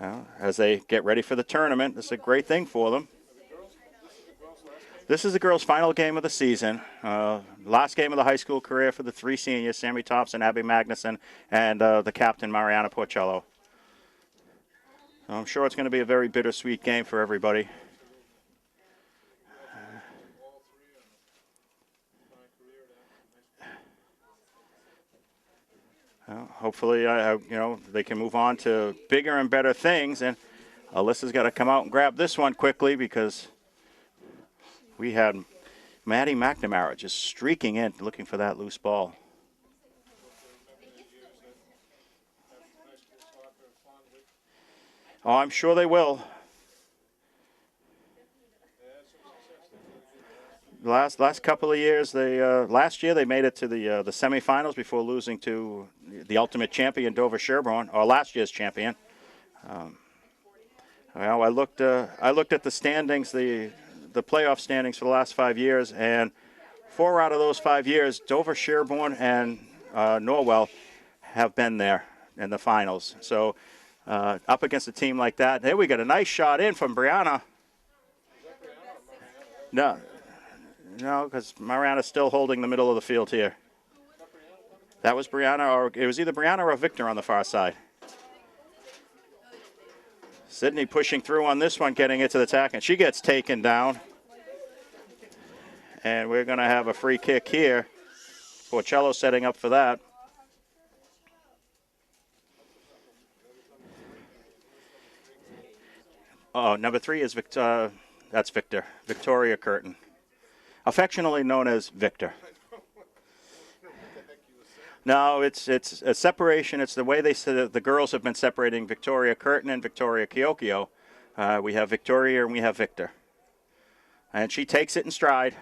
As they get ready for the tournament, this is a great thing for them. This is the girls' final game of the season. Last game of the high school career for the 3 seniors, Sammy Thompson, Abby Magnuson, and the captain, Mariana Porcello. So I'm sure it's going to be a very bittersweet game for everybody. Hopefully, they can move on to bigger and better things. And Alyssa's got to come out and grab this one quickly because we had Maddie McNamara just streaking in, looking for that loose ball. Oh, I'm sure they will. Last couple of years, last year they made it to the semifinals before losing to the ultimate champion Dover Sherborne, or last year's champion. I looked at the standings, the playoff standings for the last 5 years, and 4 out of those 5 years, Dover Sherborne and Norwell have been there in the finals. So up against a team like that, there we got a nice shot in from Brianna. No, because Mariana's still holding the middle of the field here. That was Brianna, or it was either Brianna or Victor on the far side. Sydney pushing through on this one, getting it to the tack, and she gets taken down. And we're going to have a free kick here. Porcello setting up for that. Oh, number 3 is Victor. That's Victor. Victoria Curtin. Affectionately known as Victor. No, it's a separation. It's the way they said the girls have been separating Victoria Curtin and Victoria Kiokio. We have Victoria and we have Victor. And she takes it in stride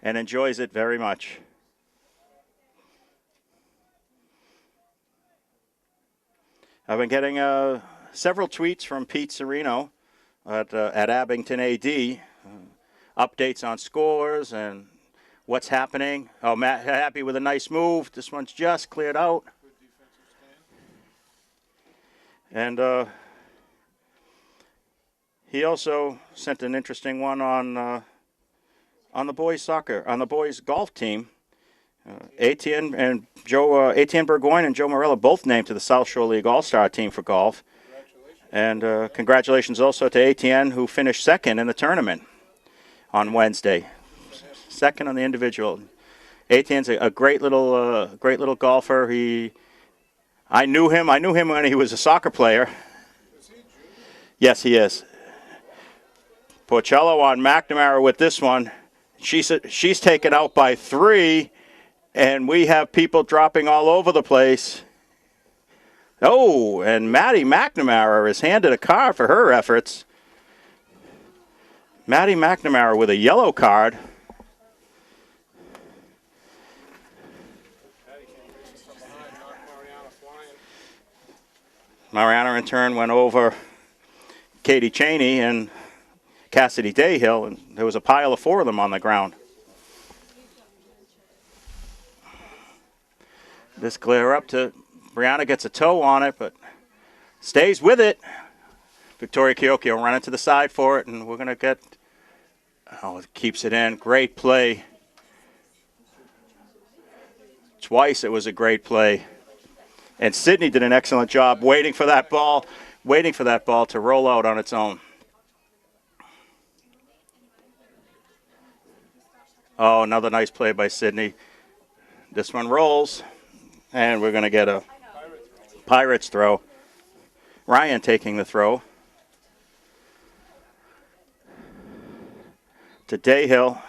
and enjoys it very much. I've been getting several tweets from Pete Serino at Abington AD. Updates on scores and what's happening. Oh, Matt happy with a nice move. This one's just cleared out. Good defensive stand. And he also sent an interesting one on the boys golf team. Etienne and Joe, Etienne Burgoyne and Joe Morella both named to the South Shore League All-Star team for golf. Congratulations. And congratulations also to Etienne, who finished second in the tournament on Wednesday. Second on the individual. Etienne's a great little golfer. I knew him when he was a soccer player. Is he junior? Yes, he is. Porcello on McNamara with this one. She's taken out by 3, and we have people dropping all over the place. Oh, and Maddie McNamara is handed a card for her efforts. Maddie McNamara with a yellow card. Patty came racing from behind, knocked Mariana flying. Mariana in turn went over Katie Cheney and Cassidy Dayhill, and there was a pile of 4 of them on the ground. This clear up to Brianna, gets a toe on it, but stays with it. Victoria Chiocchio running to the side for it, and we're going to get, it keeps it in. Great play. Twice it was a great play. And Sydney did an excellent job waiting for that ball to roll out on its own. Oh, another nice play by Sydney. This one rolls, and we're going to get a Pirates throw. Ryan taking the throw to Dayhill.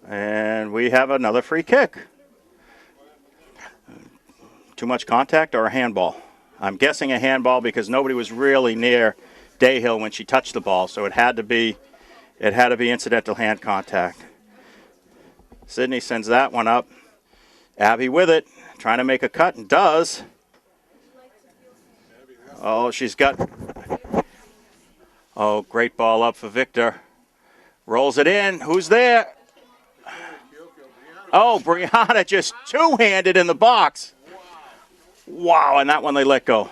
And we have another free kick. Too much contact or a handball? I'm guessing a handball because nobody was really near Dayhill when she touched the ball, so it had to be incidental hand contact. Sydney sends that one up. Abby with it, trying to make a cut, and does. Oh, she's got... Oh, great ball up for Victor. Rolls it in. Who's there? Oh, Brianna just two-handed in the box. Wow, and that one they let go. The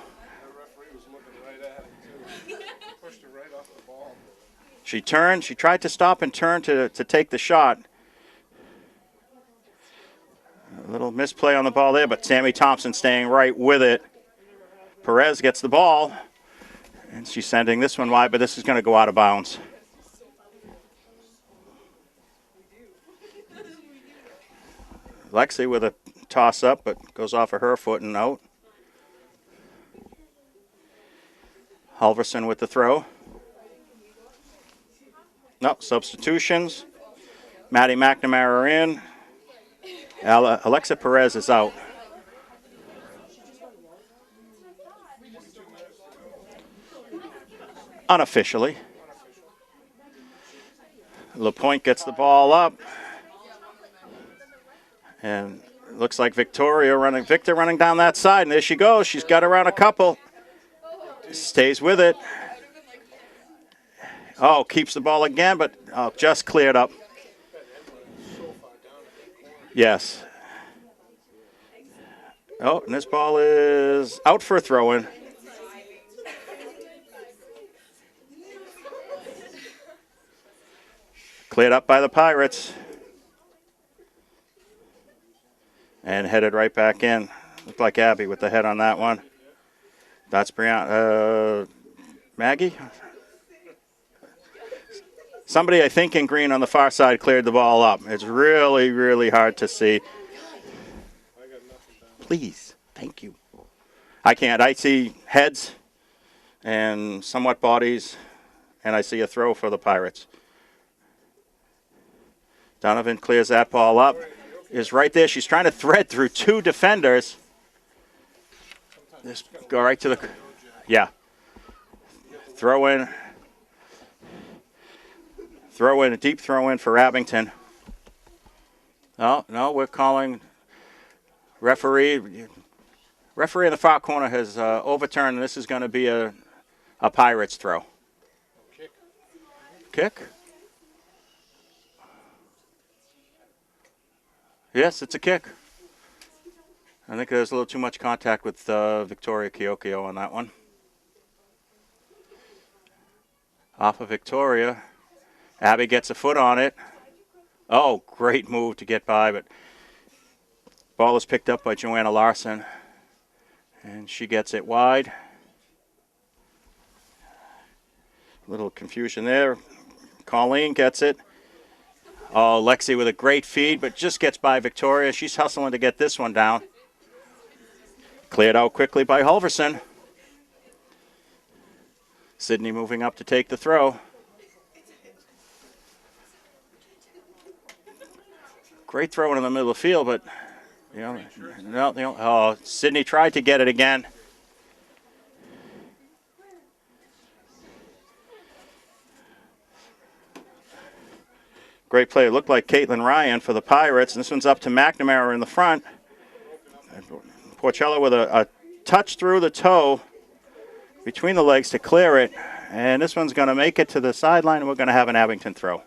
referee was looking right at it, too. Pushed her right off the ball. She turned. She tried to stop and turn to take the shot. A little misplay on the ball there, but Sammy Thompson staying right with it. Perez gets the ball, and she's sending this one wide, but this is going to go out of bounds. Lexi with a toss-up, but goes off of her foot and out. Halverson with the throw. No, substitutions. Maddie McNamara in. Alexa Perez is out. Unofficially. LaPointe gets the ball up. And it looks like Victor running down that side. And there she goes. She's got around a couple. Stays with it. Oh, keeps the ball again, but just cleared up. Yes. Oh, and this ball is out for a throw-in. Cleared up by the Pirates. And headed right back in. Looked like Abby with the head on that one. That's Brianna. Maggie? Somebody, I think, in green on the far side cleared the ball up. It's really, really hard to see. Please. Thank you. I can't. I see heads and somewhat bodies, and I see a throw for the Pirates. Donovan clears that ball up. Is right there. She's trying to thread through 2 defenders. Just go right to the... Yeah. Throw in. A deep throw in for Abington. Oh, no, we're calling referee. Referee in the far corner has overturned, and this is going to be a A Pirates throw. Kick. Kick? Yes, it's a kick. I think there's a little too much contact with Victoria Kiokio on that one. Off of Victoria. Abby gets a foot on it. Oh, great move to get by, but ball is picked up by Joanna Larson. And she gets it wide. Little confusion there. Colleen gets it. Oh, Lexi with a great feed, but just gets by Victoria. She's hustling to get this one down. Cleared out quickly by Halverson. Sydney moving up to take the throw. Great throw in the middle of the field, but oh, Sydney tried to get it again. Great play. It looked like Caitlin Ryan for the Pirates, and this one's up to McNamara in the front. Porcello with a touch through the toe between the legs to clear it, and this one's going to make it to the sideline, and we're going to have an Abington throw.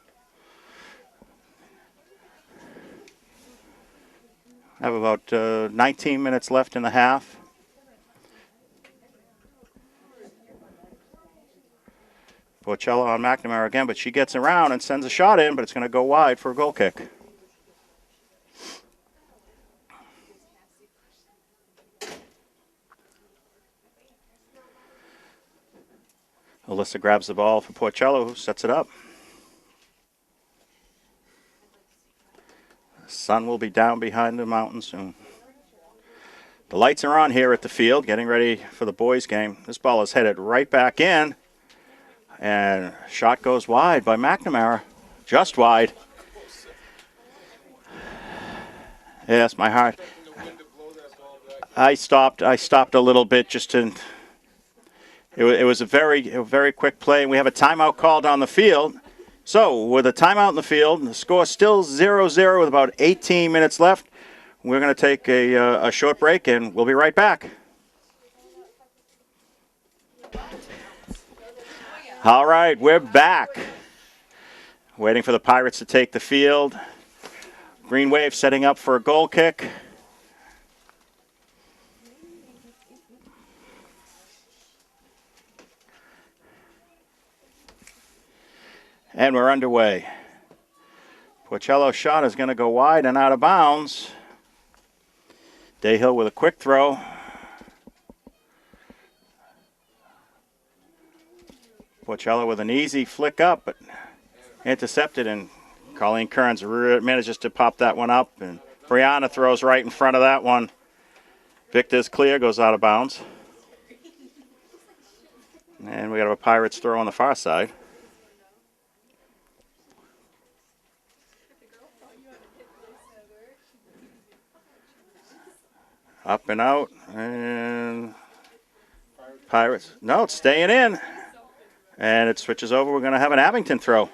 Have about 19 minutes left in the half. Porcello on McNamara again, but she gets around and sends a shot in, but it's going to go wide for a goal kick. Alyssa grabs the ball for Porcello, who sets it up. The sun will be down behind the mountain soon. The lights are on here at the field, getting ready for the boys' game. This ball is headed right back in. And shot goes wide by McNamara. Just wide. Yes, my heart. I stopped a little bit just to. It was a very quick play, and we have a timeout called on the field. So with a timeout in the field, the score still 0-0 with about 18 minutes left. We're going to take a short break, and we'll be right back. All right, we're back. Waiting for the Pirates to take the field. Green Wave setting up for a goal kick. And we're underway. Porcello's shot is going to go wide and out of bounds. Dayhill with a quick throw. Porcello with an easy flick up, but intercepted, and Colleen Kearns manages to pop that one up, and Brianna throws right in front of that one. Victor's clear, goes out of bounds. And we got a Pirates throw on the far side. Up and out, and Pirates. No, it's staying in. And it switches over. We're going to have an Abington throw.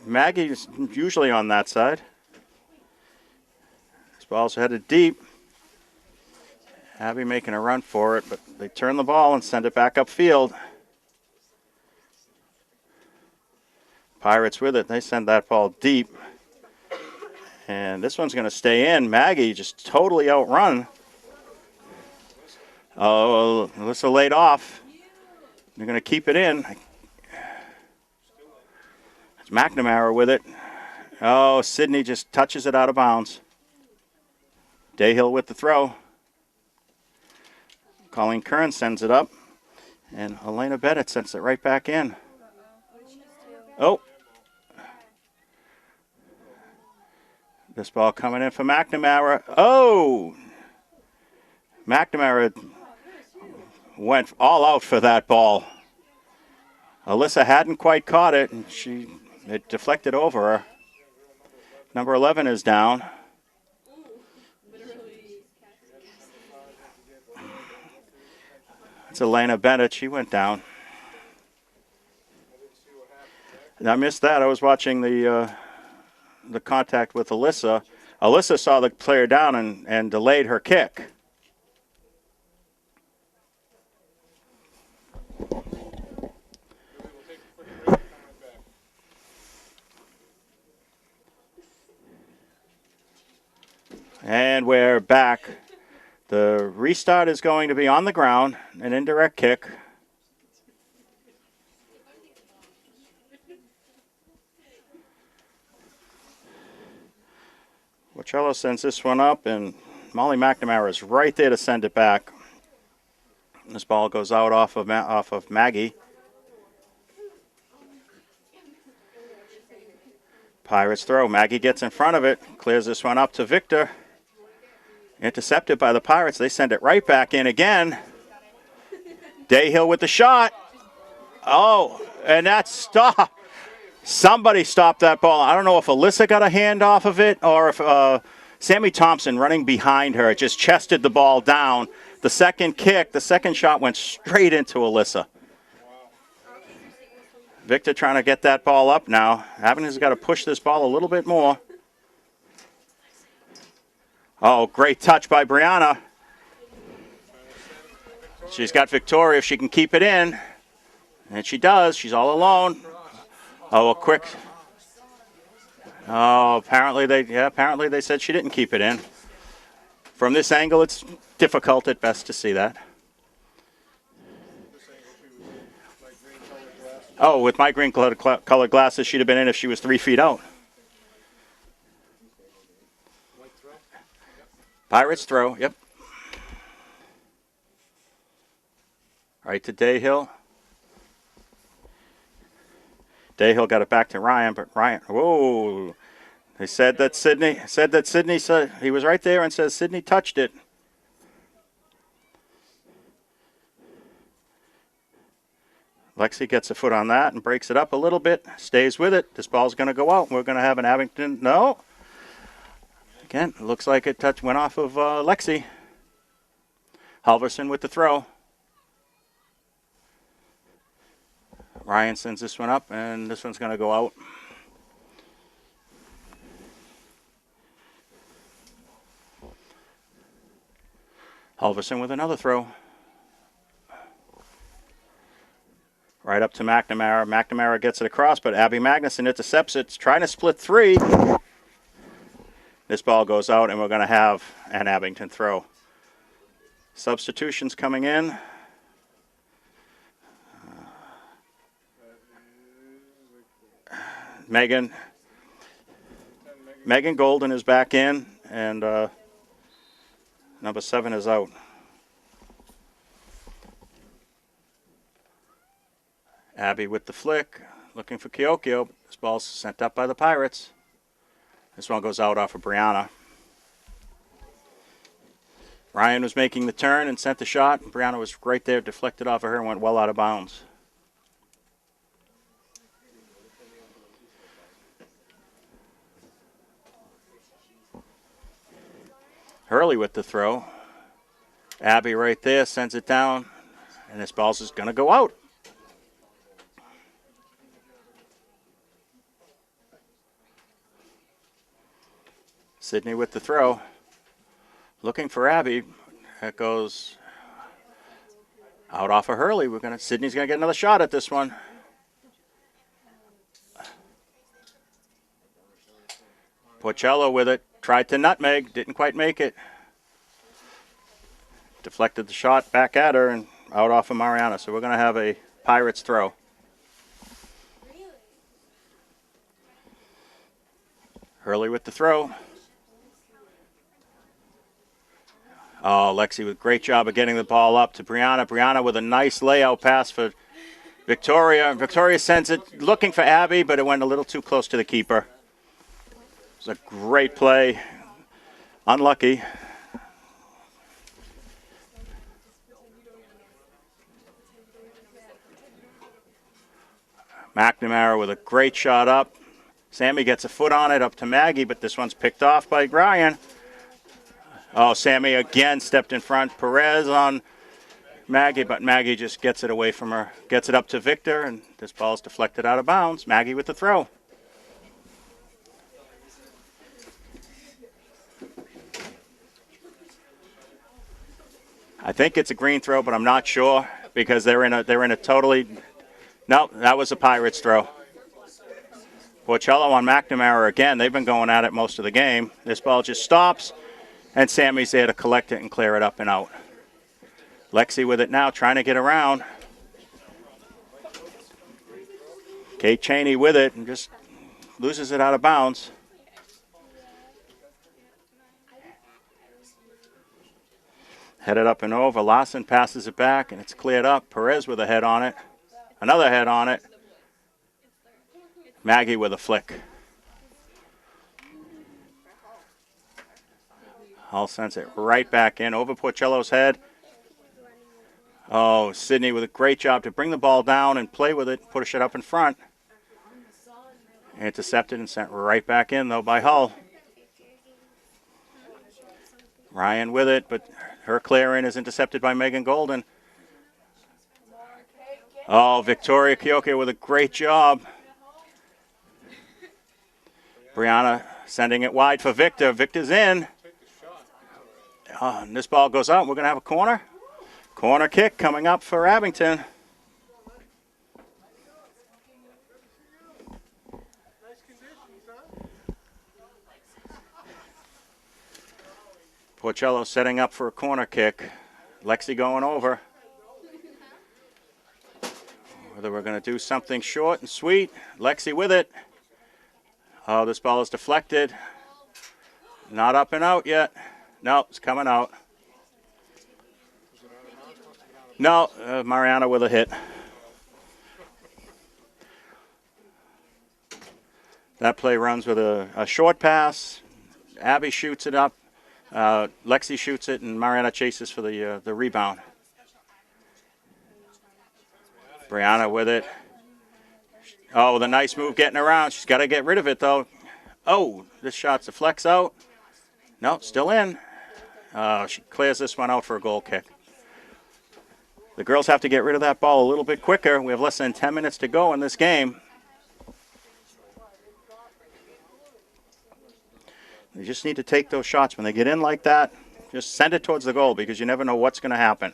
Maggie's usually on that side. This ball's headed deep. Abby making a run for it, but they turn the ball and send it back upfield. Pirates with it. They send that ball deep. And this one's going to stay in. Maggie just totally outrun. Oh, Alyssa laid off. They're going to keep it in. It's McNamara with it. Oh, Sydney just touches it out of bounds. Dayhill with the throw. Colleen Kern sends it up. And Elena Bennett sends it right back in. Oh. This ball coming in for McNamara. Oh! McNamara went all out for that ball. Alyssa hadn't quite caught it, and it deflected over her. Number 11 is down. It's Elena Bennett. She went down. And I missed that. I was watching the contact with Alyssa. Alyssa saw the player down and delayed her kick. And we're back. The restart is going to be on the ground, an indirect kick. Bocello sends this one up, and Molly McNamara is right there to send it back. This ball goes out off of Maggie. Pirates throw. Maggie gets in front of it, clears this one up to Victor. Intercepted by the Pirates. They send it right back in again. Dayhill with the shot. Oh, and that stopped. Somebody stopped that ball. I don't know if Alyssa got a hand off of it or if Sammy Thompson running behind her just chested the ball down. The second kick, the second shot went straight into Alyssa. Victor trying to get that ball up now. Abington's got to push this ball a little bit more. Oh, great touch by Brianna. She's got Victoria if she can keep it in. And she does. She's all alone. Oh, a quick. Oh, apparently they said she didn't keep it in. From this angle, it's difficult at best to see that. Oh, with my green colored glasses, she'd have been in if she was 3 feet out. Pirates throw, yep. Right to Dayhill. Dayhill got it back to Ryan, but Ryan, whoa. They said that Sydney said he was right there and says Sydney touched it. Lexi gets a foot on that and breaks it up a little bit, stays with it. This ball's going to go out. We're going to have an Abington. No. Again, it looks like it went off of Lexi. Halverson with the throw. Ryan sends this one up, and this one's going to go out. Halverson with another throw. Right up to McNamara. McNamara gets it across, but Abby Magnuson intercepts it. It's trying to split 3. This ball goes out, and we're going to have an Abington throw. Substitutions coming in. Megan Golden is back in, and number 7 is out. Abby with the flick, looking for Kyokyo. This ball's sent up by the Pirates. This one goes out off of Brianna. Ryan was making the turn and sent the shot. And Brianna was right there, deflected off of her and went well out of bounds. Hurley with the throw. Abby right there sends it down, and this ball's just going to go out. Sydney with the throw. Looking for Abby. That goes out off of Hurley. Sydney's going to get another shot at this one. Bocello with it. Tried to nutmeg. Didn't quite make it. Deflected the shot back at her and out off of Mariana. So we're going to have a Pirates throw. Hurley with the throw. Oh, Lexi with a great job of getting the ball up to Brianna. Brianna with a nice layout pass for Victoria. Victoria sends it looking for Abby, but it went a little too close to the keeper. It was a great play. Unlucky. McNamara with a great shot up. Sammy gets a foot on it up to Maggie, but this one's picked off by Brian. Oh, Sammy again stepped in front. Perez on Maggie, but Maggie just gets it away from her. Gets it up to Victor, and this ball's deflected out of bounds. Maggie with the throw. I think it's a green throw, but I'm not sure because they're in a totally. No, that was a Pirates throw. Bocello on McNamara again. They've been going at it most of the game. This ball just stops. And Sammy's there to collect it and clear it up and out. Lexi with it now, trying to get around. Kate Cheney with it and just loses it out of bounds. Headed up and over. Lawson passes it back, and it's cleared up. Perez with a head on it. Another head on it. Maggie with a flick. Hull sends it right back in over Porcello's head. Oh, Sydney with a great job to bring the ball down and play with it, push it up in front. Intercepted and sent right back in, though, by Hull. Ryan with it, but her clearing is intercepted by Megan Golden. Oh, Victoria Kioke with a great job. Brianna sending it wide for Victor. Victor's in. Oh, and this ball goes out. We're going to have a corner. Corner kick coming up for Abington. Porcello setting up for a corner kick. Lexi going over. Whether we're going to do something short and sweet. Lexi with it. Oh, this ball is deflected. Not up and out yet. No, it's coming out. No, Mariana with a hit. That play runs with a short pass. Abby shoots it up. Lexi shoots it, and Mariana chases for the rebound. Brianna with it. Oh, the nice move getting around. She's got to get rid of it, though. Oh, this shot's a flex out. No, still in. She clears this one out for a goal kick. The girls have to get rid of that ball a little bit quicker. We have less than 10 minutes to go in this game. They just need to take those shots. When they get in like that, just send it towards the goal because you never know what's going to happen.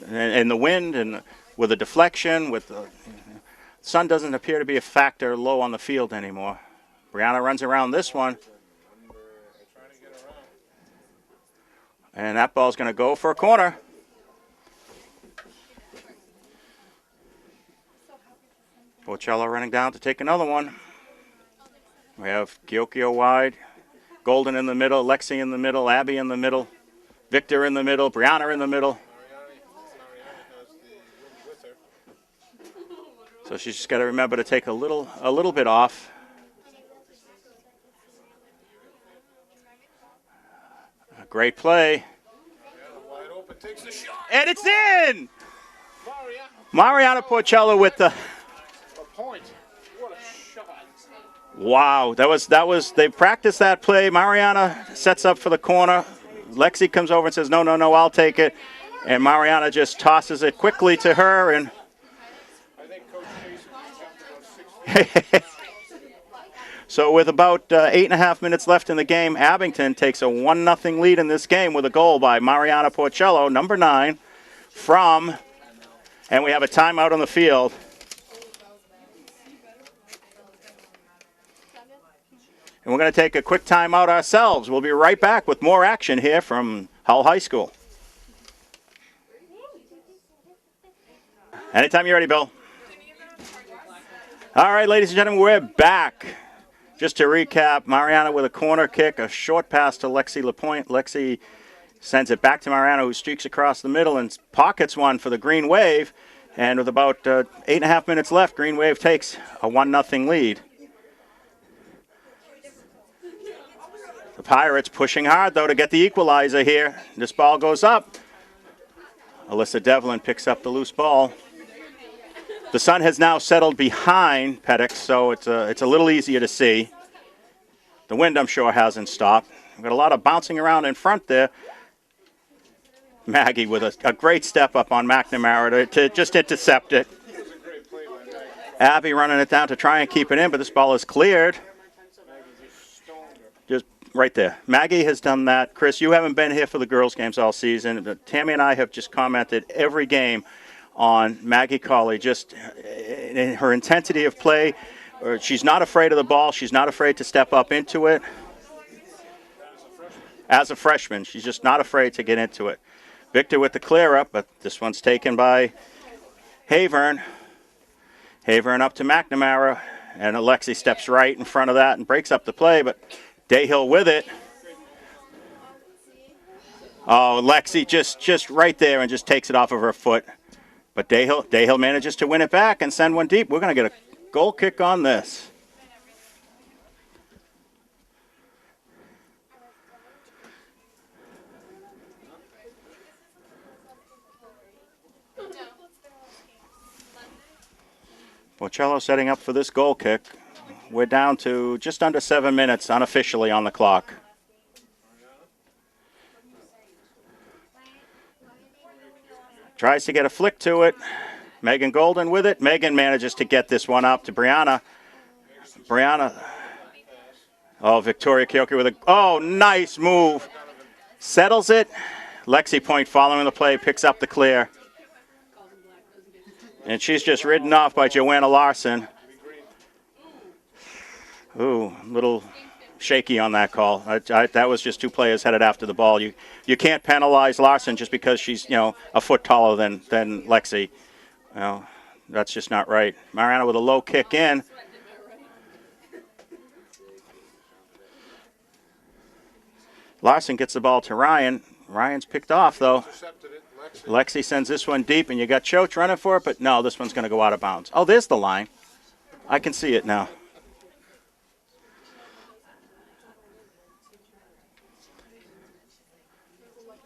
And the wind and with the deflection, with the sun doesn't appear to be a factor low on the field anymore. Brianna runs around this one. And that ball's going to go for a corner. Porcello running down to take another one. We have Giocchio wide. Golden in the middle, Lexi in the middle, Abby in the middle, Victor in the middle, Brianna in the middle. So she's just got to remember to take a little bit off. A great play. And it's in! Mariana Porcello with the Point. What a shot. Wow, that was they practiced that play. Mariana sets up for the corner. Lexi comes over and says, no, I'll take it. And Mariana just tosses it quickly to her. And I think Coach Jason jumped about 6 feet. so with about 8.5 minutes left in the game, Abington takes a 1-0 lead in this game with a goal by Mariana Porcello, number 9, and we have a timeout on the field. And we're going to take a quick timeout ourselves. We'll be right back with more action here from Hull High School. Anytime you're ready, Bill. All right, ladies and gentlemen, we're back. Just to recap, Mariana with a corner kick, a short pass to Lexi Lapointe. Lexi sends it back to Mariana, who streaks across the middle and pockets one for the Green Wave. And with about 8.5 minutes left, Green Wave takes a 1-0 lead. The Pirates pushing hard, though, to get the equalizer here. This ball goes up. Alyssa Devlin picks up the loose ball. The sun has now settled behind Pettick, so it's a little easier to see. The wind, I'm sure, hasn't stopped. We've got a lot of bouncing around in front there. Maggie with a great step up on McNamara to just intercept it. Abby running it down to try and keep it in, but this ball is cleared. Just right there. Maggie has done that. Chris, you haven't been here for the girls' games all season. But Tammy and I have just commented every game on Maggie Colley, just in her intensity of play. She's not afraid of the ball. She's not afraid to step up into it. as a freshman. She's just not afraid to get into it. Victor with the clear up, but this one's taken by Havern. Havern up to McNamara, and Alexi steps right in front of that and breaks up the play, but Dayhill with it. Oh, Lexi just right there and just takes it off of her foot. But Dayhill manages to win it back and send one deep. We're going to get a goal kick on this. Bocello setting up for this goal kick. We're down to just under 7 minutes unofficially on the clock. Tries to get a flick to it. Megan Golden with it. Megan manages to get this one up to Brianna. Oh, Victoria Kyoki with a, oh, nice move. Settles it. Lexi Point following the play, picks up the clear. And she's just ridden off by Joanna Larson. Ooh, a little shaky on that call. That was just two players headed after the ball. You can't penalize Larson just because she's, a foot taller than Lexi. That's just not right. Mariana with a low kick in. Larson gets the ball to Ryan. Ryan's picked off, though. Lexi sends this one deep, and you got Choate running for it, but no, this one's going to go out of bounds. Oh, there's the line. I can see it now.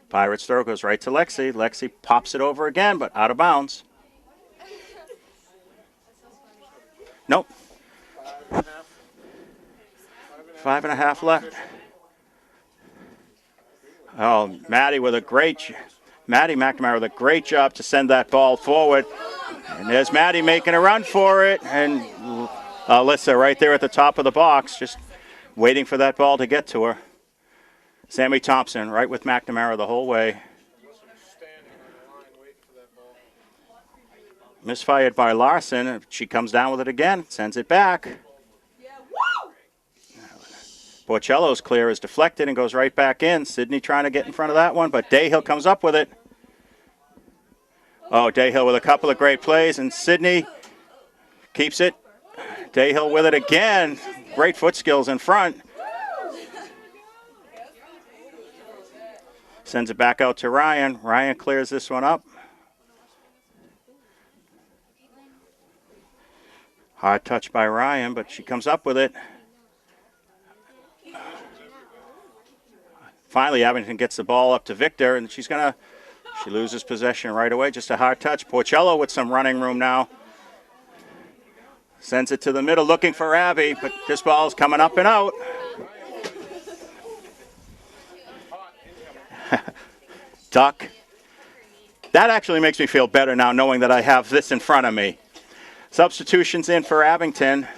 Pirates throw goes right to Lexi. Lexi pops it over again, but out of bounds. Nope. 5.5 left. Oh, Maddie McNamara with a great job to send that ball forward. And there's Maddie making a run for it. And Alyssa right there at the top of the box, just waiting for that ball to get to her. Sammy Thompson right with McNamara the whole way. Misfired by Larson. She comes down with it again, sends it back. Bocello's clear is deflected and goes right back in. Sydney trying to get in front of that one, but Dayhill comes up with it. Oh, Dayhill with a couple of great plays, and Sydney keeps it. Dayhill with it again. Great foot skills in front. Sends it back out to Ryan. Ryan clears this one up. Hard touch by Ryan, but she comes up with it. Finally, Abington gets the ball up to Victor, and she loses possession right away. Just a hard touch. Porcello with some running room now. Sends it to the middle, looking for Abby, but this ball's coming up and out. Duck. That actually makes me feel better now, knowing that I have this in front of me. Substitutions in for Abington.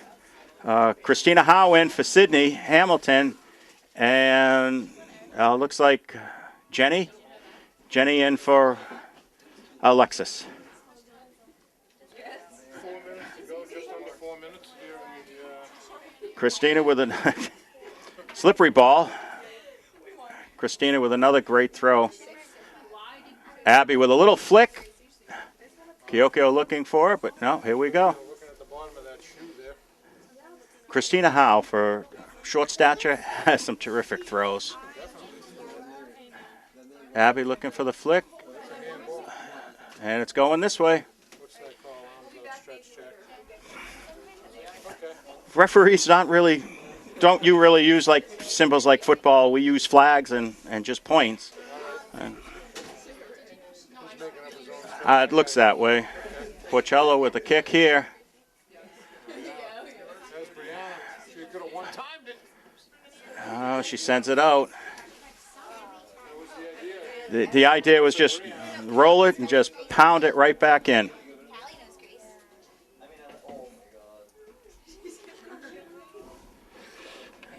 Christina Howe in for Sydney Hamilton, and looks like Jenny in for Alexis. 4 minutes to go, just under 4 minutes here in the, Christina with a slippery ball. Christina with another great throw. Abby with a little flick. Kyoko looking for it, but no, here we go. looking at the bottom of that shoe there. Christina Howe, for short stature, has some terrific throws. Abby looking for the flick. And it's going this way. What's that call? Stretch check. Okay. Referees don't you really use like symbols like football. We use flags and just points. And, it looks that way. Porcello with a kick here. There's Brianna. She could have one-timed it. Oh, she sends it out. The idea was just roll it and just pound it right back in.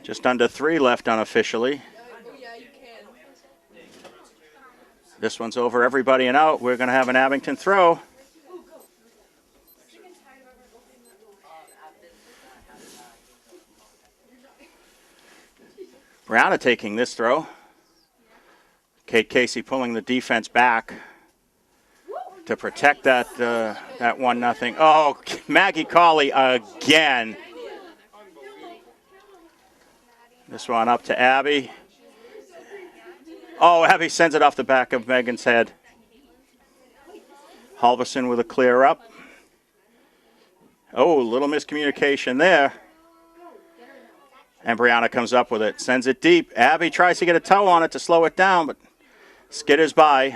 Just under 3 left unofficially. This one's over everybody and out. We're going to have an Abington throw. Brianna taking this throw. Kate Casey pulling the defense back to protect that 1-0. Oh, Maggie Colley again. This one up to Abby. Oh, Abby sends it off the back of Megan's head. Halverson with a clear up. Oh, little miscommunication there. And Brianna comes up with it, sends it deep. Abby tries to get a toe on it to slow it down, but skitters by.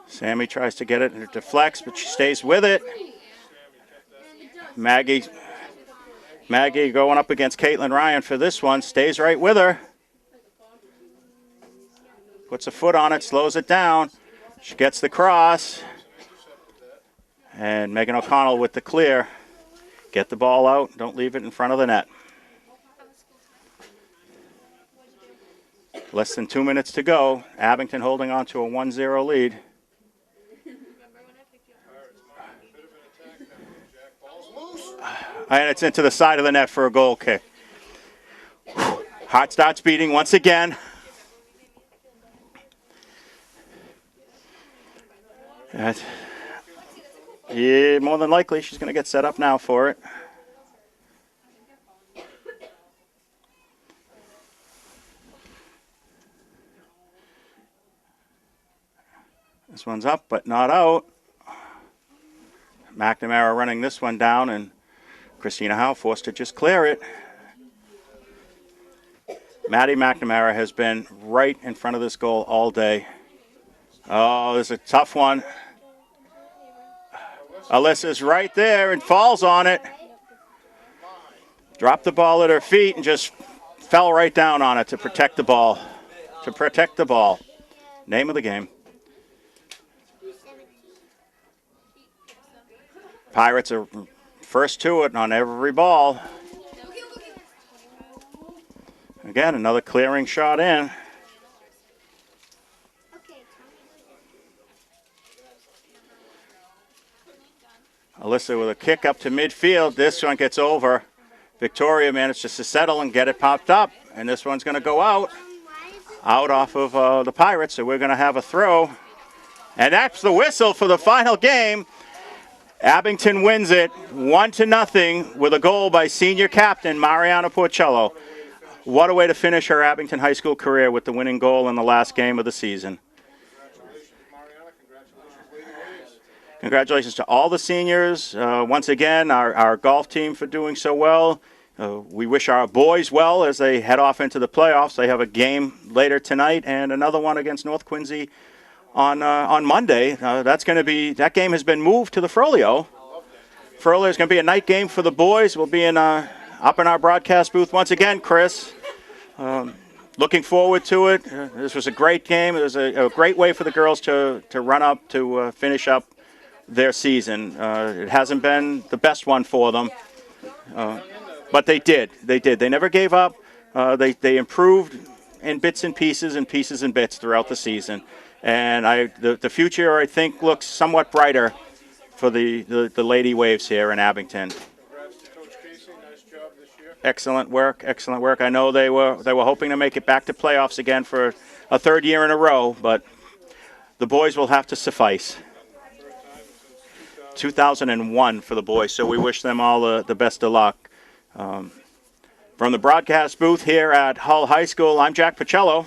Sammy tries to get it and it deflects, but she stays with it. Maggie going up against Caitlin Ryan for this one, stays right with her. Puts a foot on it, slows it down. She gets the cross. And Megan O'Connell with the clear. Get the ball out, don't leave it in front of the net. Less than 2 minutes to go. Abington holding on to a 1-0 lead. And it's into the side of the net for a goal kick. Heart starts beating once again. Yeah, more than likely she's going to get set up now for it. This one's up, but not out. McNamara running this one down, and Christina Howe forced to just clear it. Maddie McNamara has been right in front of this goal all day. Oh, this is a tough one. Alyssa's right there and falls on it. Dropped the ball at her feet and just fell right down on it to protect the ball. To protect the ball. Name of the game. Pirates are first to it on every ball. Again, another clearing shot in. Alyssa with a kick up to midfield. This one gets over. Victoria manages to settle and get it popped up. And this one's going to go out off of the Pirates. So we're going to have a throw. And that's the whistle for the final game. Abington wins it 1-0 with a goal by senior captain Mariana Porcello. What a way to finish her Abington High School career with the winning goal in the last game of the season. Congratulations, Mariana. Congratulations, Lady Waves. Congratulations to all the seniors. Once again, our golf team for doing so well. We wish our boys well as they head off into the playoffs. They have a game later tonight and another one against North Quincy on Monday. That game has been moved to the Frollo. Frollo is going to be a night game for the boys. We'll be up in our broadcast booth once again, Chris. Looking forward to it. This was a great game. It was a great way for the girls to run up to finish up their season. It hasn't been the best one for them, but they did. They never gave up. They improved in bits and pieces and bits throughout the season. And the future, I think, looks somewhat brighter for the Lady Waves here in Abington. Congrats to Coach Casey. Nice job this year. Excellent work. I know they were hoping to make it back to playoffs again for a third year in a row, but the boys will have to suffice. 2001 for the boys, so we wish them all the best of luck. From the broadcast booth here at Hull High School, I'm Jack Pacello.